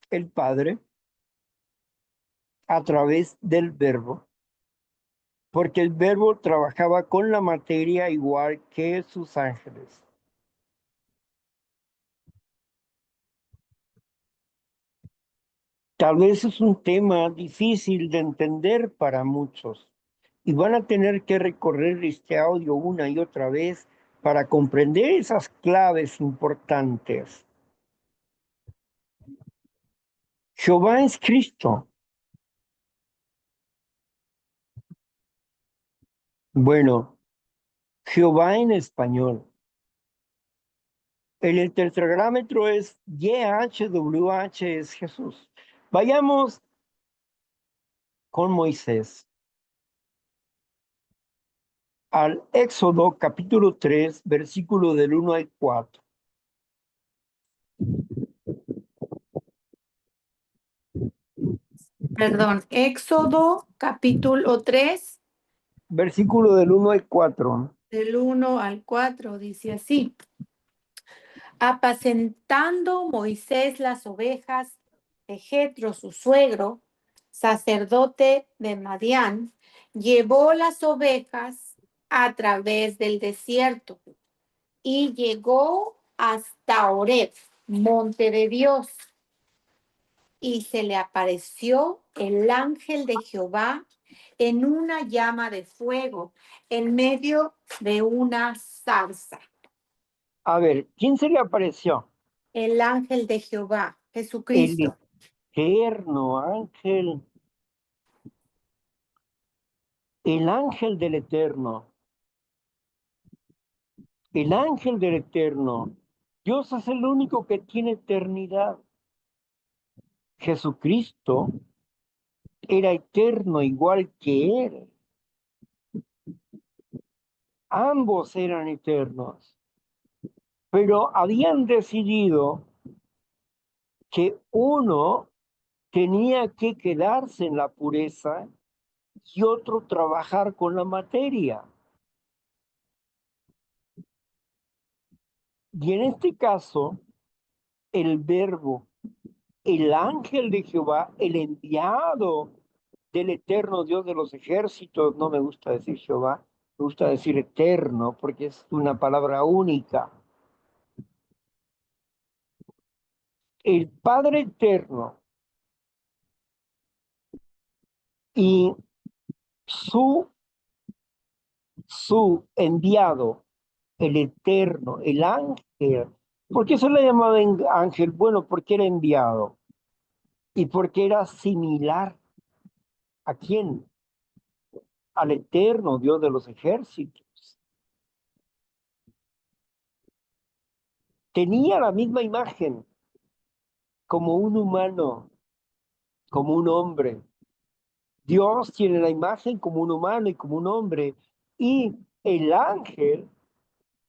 S1: El Padre a través del Verbo, porque el Verbo trabajaba con la materia igual que sus ángeles. Tal vez es un tema difícil de entender para muchos y van a tener que recorrer este audio una y otra vez para comprender esas claves importantes. Jehová es Cristo. Bueno, Jehová en español. El tetragrámetro es YHWH, es Jesús. Vayamos con Moisés al Éxodo capítulo 3, versículo del 1 al 4.
S3: Perdón, Éxodo capítulo 3,
S1: Versículo del 1 al 4.
S3: del 1 al 4, dice así. Apacentando Moisés las ovejas de Jetro, su suegro, sacerdote de Madián, llevó las ovejas a través del desierto y llegó hasta Horeb, monte de Dios, y se le apareció el ángel de Jehová en una llama de fuego en medio de una zarza.
S1: A ver, ¿quién se le apareció?
S3: El ángel de Jehová,
S1: El
S3: Jesucristo.
S1: eterno ángel, el ángel del eterno, el ángel del eterno. Dios es el único que tiene eternidad. Jesucristo era eterno igual que él. Ambos eran eternos, pero habían decidido que uno tenía que quedarse en la pureza y otro trabajar con la materia. Y en este caso, el verbo, el ángel de Jehová, el enviado del eterno Dios de los ejércitos, no me gusta decir Jehová, me gusta decir eterno porque es una palabra única. El Padre eterno y su, su enviado, el eterno, el ángel. ¿Por qué se le llamaba ángel? Bueno, porque era enviado y porque era similar a quién, al eterno Dios de los ejércitos. Tenía la misma imagen como un humano, como un hombre. Dios tiene la imagen como un humano y como un hombre. Y el ángel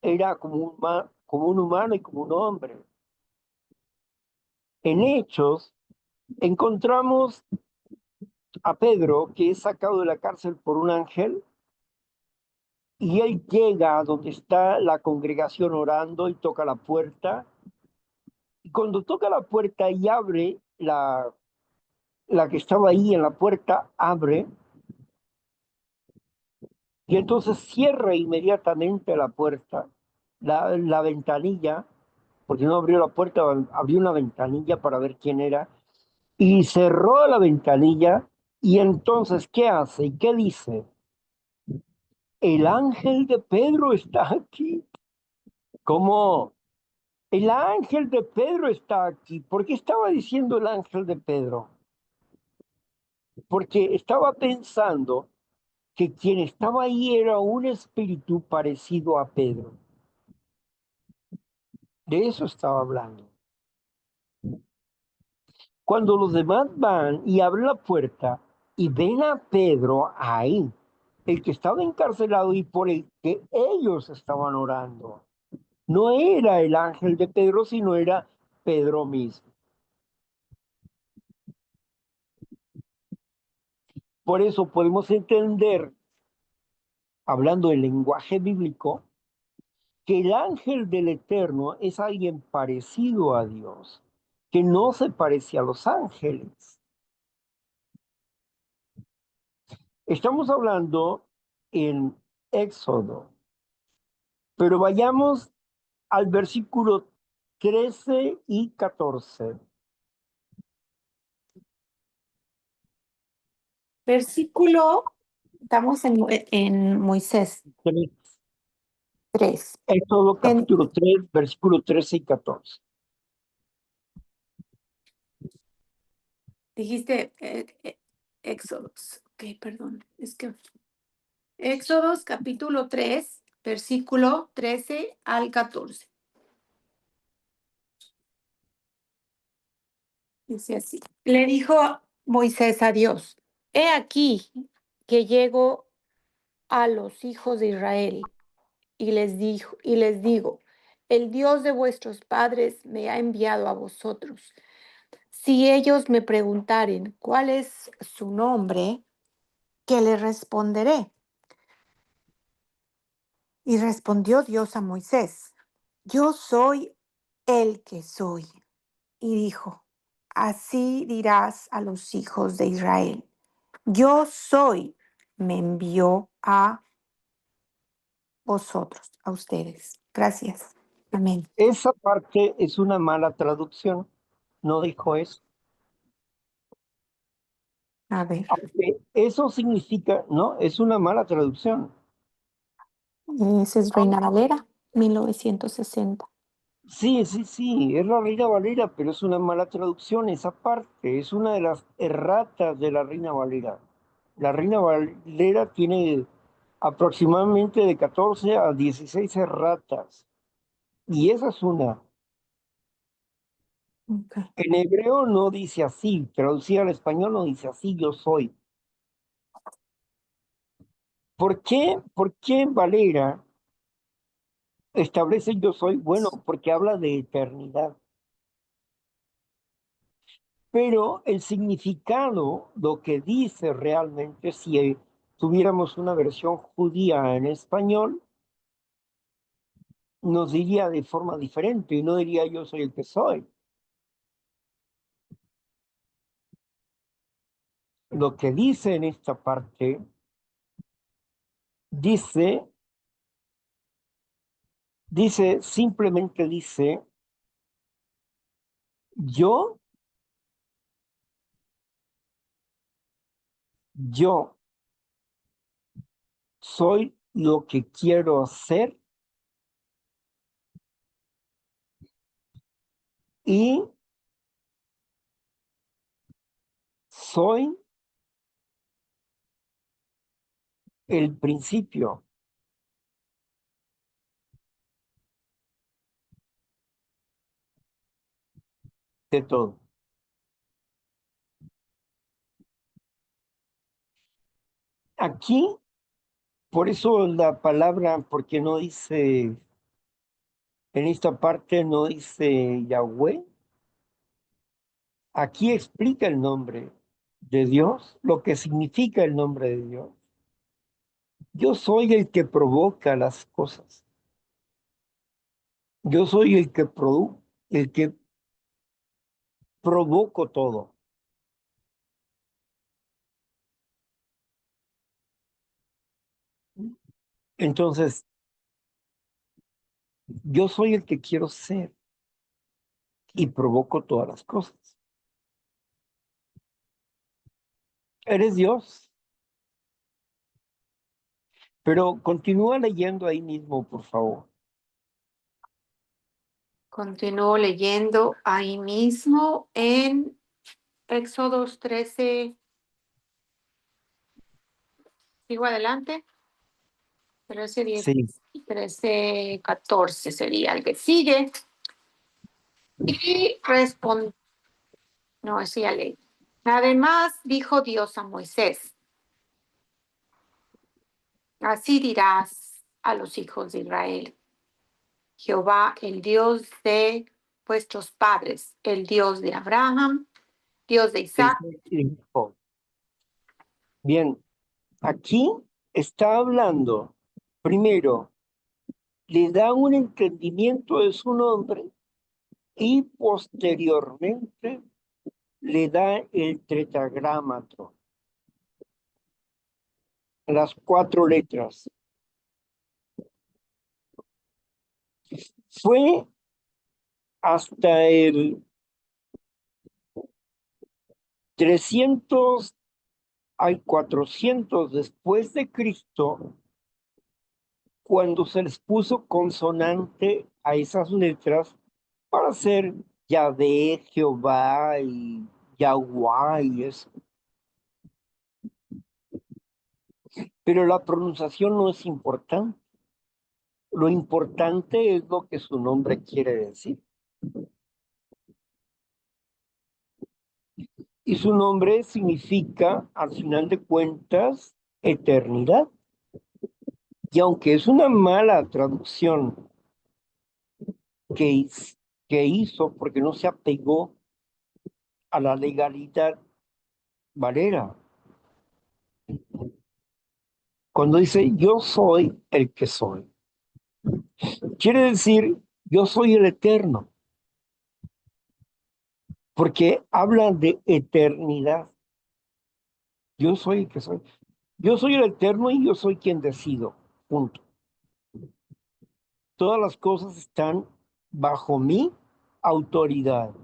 S1: era como un humano y como un hombre. En Hechos encontramos a Pedro, que es sacado de la cárcel por un ángel, y él llega a donde está la congregación orando y toca la puerta. Y cuando toca la puerta y abre la que estaba ahí en la puerta, abre, y entonces cierra inmediatamente la puerta, la ventanilla, porque no abrió la puerta, abrió una ventanilla para ver quién era, y cerró la ventanilla, y entonces, ¿qué hace? ¿Y qué dice? el ángel de Pedro está aquí. ¿Cómo? El ángel de Pedro está aquí. ¿Por qué estaba diciendo el ángel de Pedro? Porque estaba pensando que quien estaba ahí era un espíritu parecido a Pedro. De eso estaba hablando. Cuando los demás van y abren la puerta y ven a Pedro ahí, el que estaba encarcelado y por el que ellos estaban orando, no era el ángel de Pedro, sino era Pedro mismo. Por eso podemos entender, hablando en lenguaje bíblico, que el ángel del Eterno es alguien parecido a Dios, que no se parece a los ángeles. Estamos hablando en Éxodo, pero vayamos al versículo 13 y 14.
S3: Versículo, estamos en Moisés 3.
S1: Éxodo capítulo 3, versículo 13 y 14.
S3: Dijiste Éxodos. Ok, perdón. Es que Éxodos capítulo 3, versículo 13 al 14. Dice así. Le dijo Moisés a Dios, he aquí que llego a los hijos de Israel y les digo, el Dios de vuestros padres me ha enviado a vosotros. Si ellos me preguntaren cuál es su nombre, ¿qué les responderé? Y respondió Dios a Moisés, yo soy el que soy. Y dijo, así dirás a los hijos de Israel, yo soy, me envió a vosotros, a ustedes. Gracias. Amén.
S1: Esa parte es una mala traducción. No dijo eso.
S3: A ver,
S1: Aunque eso significa, no, es una mala traducción.
S3: ese es Reina Valera, 1960.
S1: Sí, sí, sí, es la Reina Valera, pero es una mala traducción esa parte. Es una de las erratas de la Reina Valera. La Reina Valera tiene aproximadamente de 14 a 16 erratas. Y esa es una.
S3: Okay.
S1: En hebreo no dice así, traducida al español no dice así, yo soy. ¿Por qué? ¿Por qué Valera establece yo soy? Bueno, porque habla de eternidad. Pero el significado, lo que dice realmente, si tuviéramos una versión judía en español, nos diría de forma diferente y no diría yo soy el que soy. Lo que dice en esta parte, dice, simplemente dice, yo, yo soy lo que quiero hacer y soy el principio de todo. Aquí, por eso la palabra, porque no dice, en esta parte no dice Yahweh, aquí explica el nombre de Dios, lo que significa el nombre de Dios. Yo soy el que provoca las cosas. Yo soy el que provoco todo. Entonces, yo soy el que quiero ser y provoco todas las cosas. Eres Dios, Pero continúa leyendo ahí mismo, por favor.
S3: Continúo leyendo ahí mismo en Éxodos 13. Sigo adelante. 13, 10,
S1: Sí,
S3: 13, 14 sería el que sigue. Y respondió, no, eso ya leí. Además dijo Dios a Moisés, así dirás a los hijos de Israel, Jehová, el Dios de vuestros padres, el Dios de Abraham, Dios de
S1: de
S3: Isaac.
S1: Jacob. Bien, aquí está hablando, primero, le da un entendimiento de su nombre y posteriormente le da el tetragramatro, las 4 letras. Fue hasta el 300 al 400 después de Cristo, cuando se les puso consonante a esas letras para ser Yahvé, Jehová y Yahuwah y eso. Pero la pronunciación no es importante. Lo importante es lo que su nombre quiere decir. Y su nombre significa, al final de cuentas, eternidad. Y aunque es una mala traducción que, que hizo porque no se apegó a la legalidad valera, cuando dice yo soy el que soy, quiere decir yo soy el eterno, porque habla de eternidad. Yo soy el que soy. Yo soy el eterno y yo soy quien decido. Punto. Todas las cosas están bajo mi autoridad.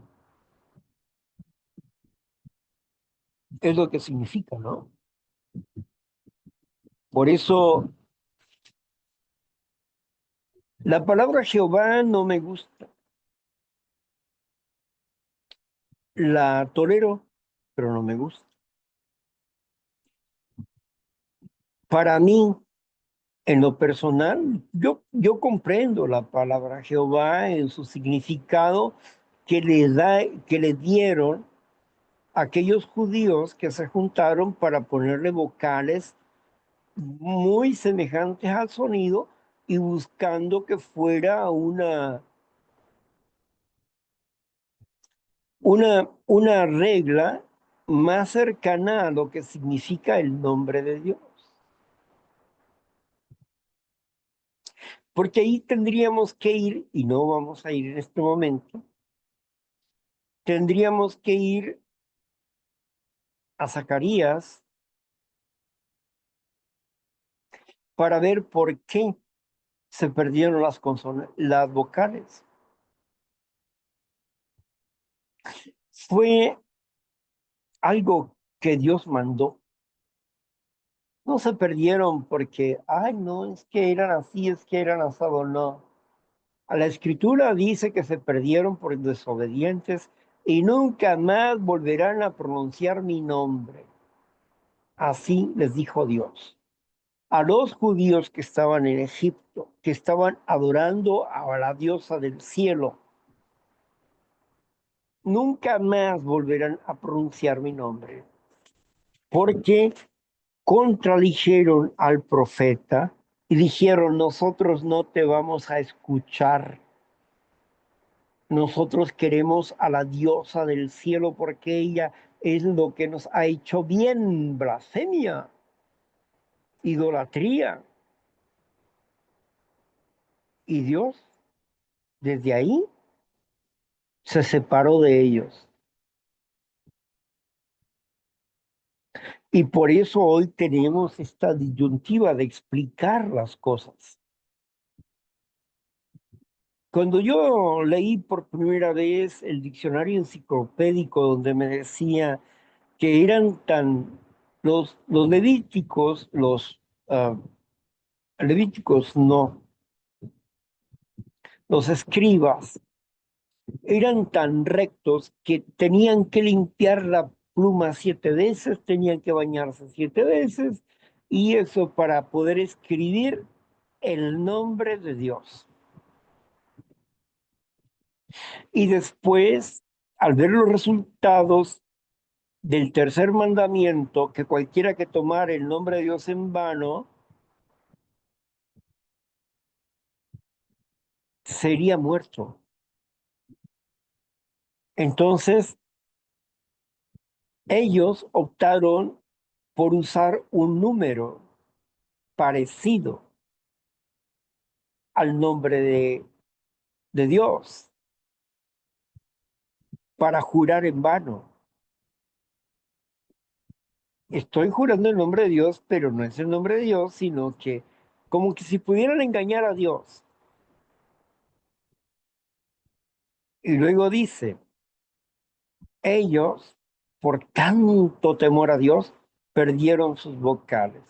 S1: Es lo que significa, ¿no? Por eso la palabra Jehová no me gusta. La tolero, pero no me gusta. Para mí, en lo personal, yo comprendo la palabra Jehová en su significado que le dieron aquellos judíos que se juntaron para ponerle vocales muy semejantes al sonido y buscando que fuera una regla más cercana a lo que significa el nombre de Dios. Porque ahí tendríamos que ir, y no vamos a ir en este momento, tendríamos que ir a Zacarías para ver por qué se perdieron las vocales. Fue algo que Dios mandó. No se perdieron porque, ay, no, es que eran así, es que eran asados, no. A la escritura dice que se perdieron por desobedientes y nunca más volverán a pronunciar mi nombre. Así les dijo Dios. A los judíos que estaban en Egipto, que estaban adorando a la diosa del cielo, nunca más volverán a pronunciar mi nombre, porque contradijeron al profeta y dijeron, nosotros no te vamos a escuchar. Nosotros queremos a la diosa del cielo porque ella es lo que nos ha hecho bien, blasfemia, idolatría. Y Dios, desde ahí, se separó de ellos. Y por eso hoy tenemos esta disyuntiva de explicar las cosas. Cuando yo leí por primera vez el diccionario enciclopédico donde me decía que eran los levíticos, Levíticos no. Los escribas eran tan rectos que tenían que limpiar la pluma 7 veces, tenían que bañarse 7 veces, y eso para poder escribir el nombre de Dios. Y después, al ver los resultados del tercer mandamiento, que cualquiera que tomara el nombre de Dios en vano, sería muerto. Entonces, ellos optaron por usar un número parecido al nombre de Dios para jurar en vano. Estoy jurando el nombre de Dios, pero no es el nombre de Dios, sino que como que si pudieran engañar a Dios. Y luego dice, ellos, por tanto temor a Dios, perdieron sus vocales.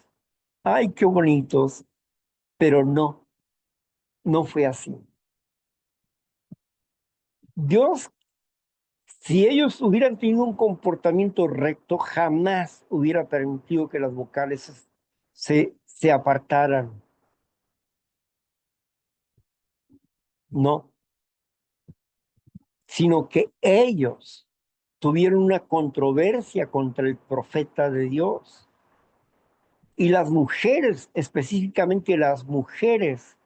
S1: Ay, qué bonitos, pero no, no fue así. Dios, si ellos hubieran tenido un comportamiento recto, jamás hubiera permitido que las vocales se apartaran. No, sino que ellos tuvieron una controversia contra el profeta de Dios. Y las mujeres, específicamente las mujeres,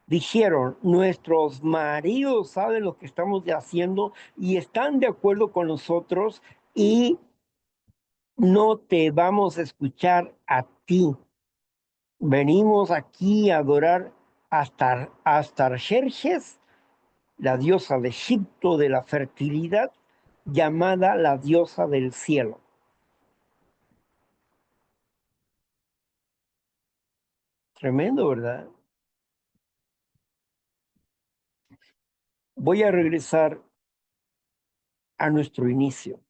S1: dijeron, nuestros maridos saben lo que estamos haciendo y están de acuerdo con nosotros y no te vamos a escuchar a ti. Venimos aquí a adorar a Astarjerjes, la diosa de Egipto de la fertilidad, llamada la diosa del cielo. Tremendo, ¿verdad? Voy a regresar a nuestro inicio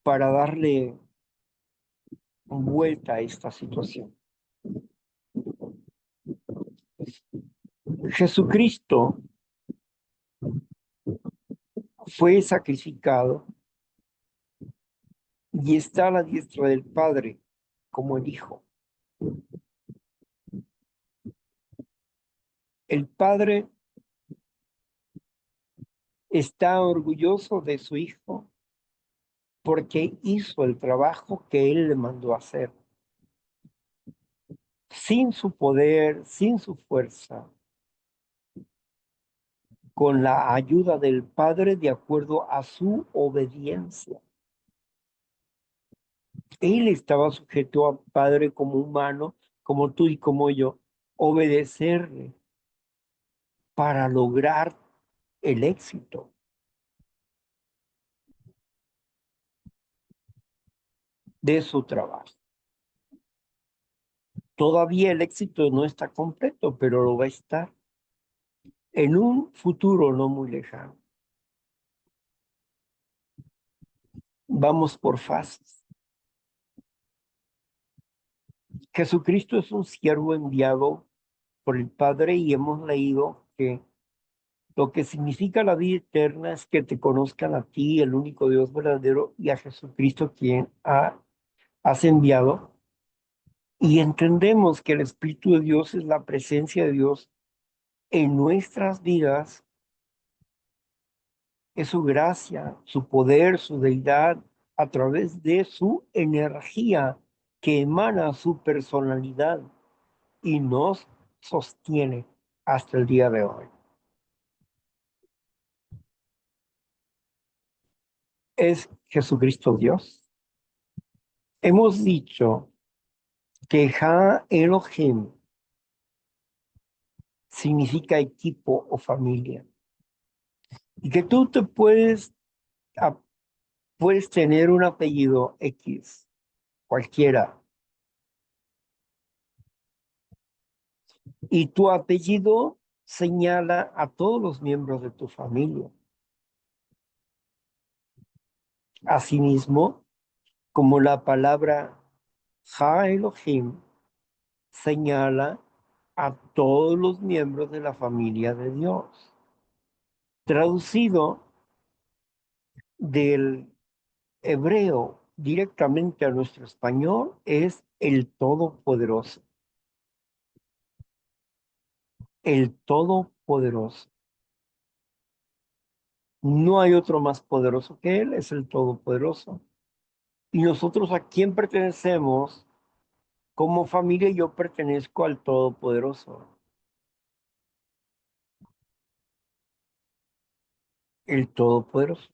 S1: para darle vuelta a esta situación. Jesucristo fue sacrificado y está a la diestra del Padre como el Hijo. El Padre está orgulloso de su Hijo porque hizo el trabajo que Él le mandó hacer. Sin su poder, sin su fuerza, con la ayuda del Padre de acuerdo a su obediencia. Él estaba sujeto al Padre como humano, como tú y como yo, obedecerle para lograr el éxito de su trabajo. Todavía el éxito no está completo, pero lo va a estar en un futuro no muy lejano. Vamos por fases. Jesucristo es un siervo enviado por el Padre y hemos leído que lo que significa la vida eterna es que te conozcan a ti, el único Dios verdadero, y a Jesucristo quien has enviado. Y entendemos que el Espíritu de Dios es la presencia de Dios en nuestras vidas, es su gracia, su poder, su deidad, a través de su energía que emana su personalidad y nos sostiene hasta el día de hoy. ¿Es Jesucristo Dios? Hemos dicho que Ha Elohim significa equipo o familia y que tú puedes tener un apellido X, cualquiera, y tu apellido señala a todos los miembros de tu familia. Asimismo, como la palabra Ha Elohim señala a todos los miembros de la familia de Dios. Traducido del hebreo directamente a nuestro español es el Todopoderoso. El Todopoderoso. No hay otro más poderoso que Él, es el Todopoderoso. Y nosotros, ¿a quién pertenecemos? Como familia yo pertenezco al Todopoderoso, el Todopoderoso.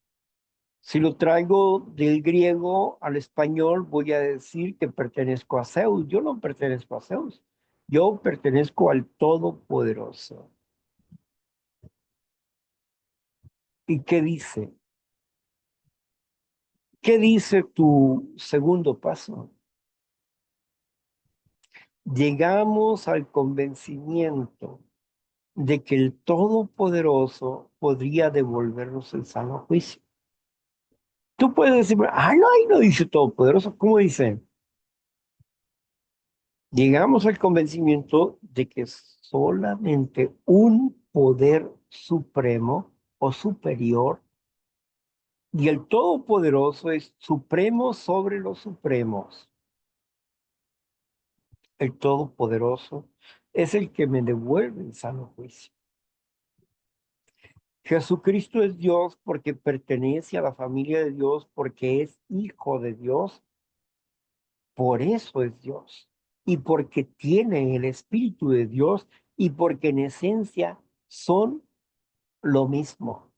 S1: Si lo traigo del griego al español, voy a decir que pertenezco a Zeus. Yo no pertenezco a Zeus. Yo pertenezco al Todopoderoso. ¿Y qué dice? ¿Qué dice tu segundo paso? Llegamos al convencimiento de que el Todopoderoso podría devolvernos el sano juicio. Tú puedes decir, ah, no, ahí no dice Todopoderoso. ¿Cómo dice? Llegamos al convencimiento de que solamente un poder supremo o superior, y el Todopoderoso es supremo sobre los supremos. El Todopoderoso es el que me devuelve el sano juicio. Jesucristo es Dios porque pertenece a la familia de Dios, porque es hijo de Dios, por eso es Dios. Y porque tiene el Espíritu de Dios y porque en esencia son lo mismo.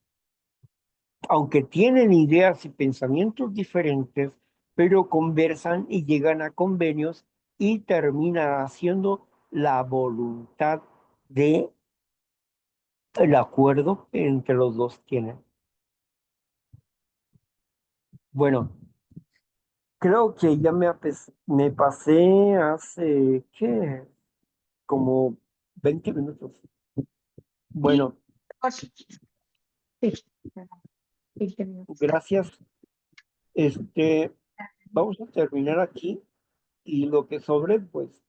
S1: Aunque tienen ideas y pensamientos diferentes, pero conversan y llegan a convenios y terminan haciendo la voluntad de el acuerdo entre los dos tienen. Bueno, creo que ya me pasé hace, ¿qué? Como 20 minutos.
S2: Sí,
S1: Bueno,
S2: sí, 20 minutos.
S1: gracias. Vamos a terminar aquí y lo que sobre, pues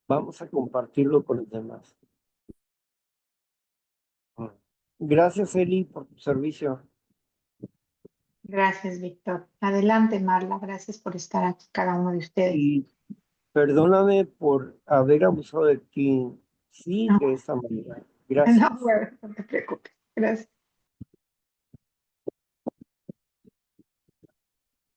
S1: vamos a compartirlo con los demás. Gracias, Eli, por tu servicio.
S2: Gracias, Víctor. Adelante, Marla. Gracias por estar aquí, cada uno de ustedes.
S1: Y perdóname por haber abusado de ti. Sí,
S2: No,
S1: de esa manera.
S2: no,
S1: Gracias.
S2: bueno, no te preocupes. Gracias.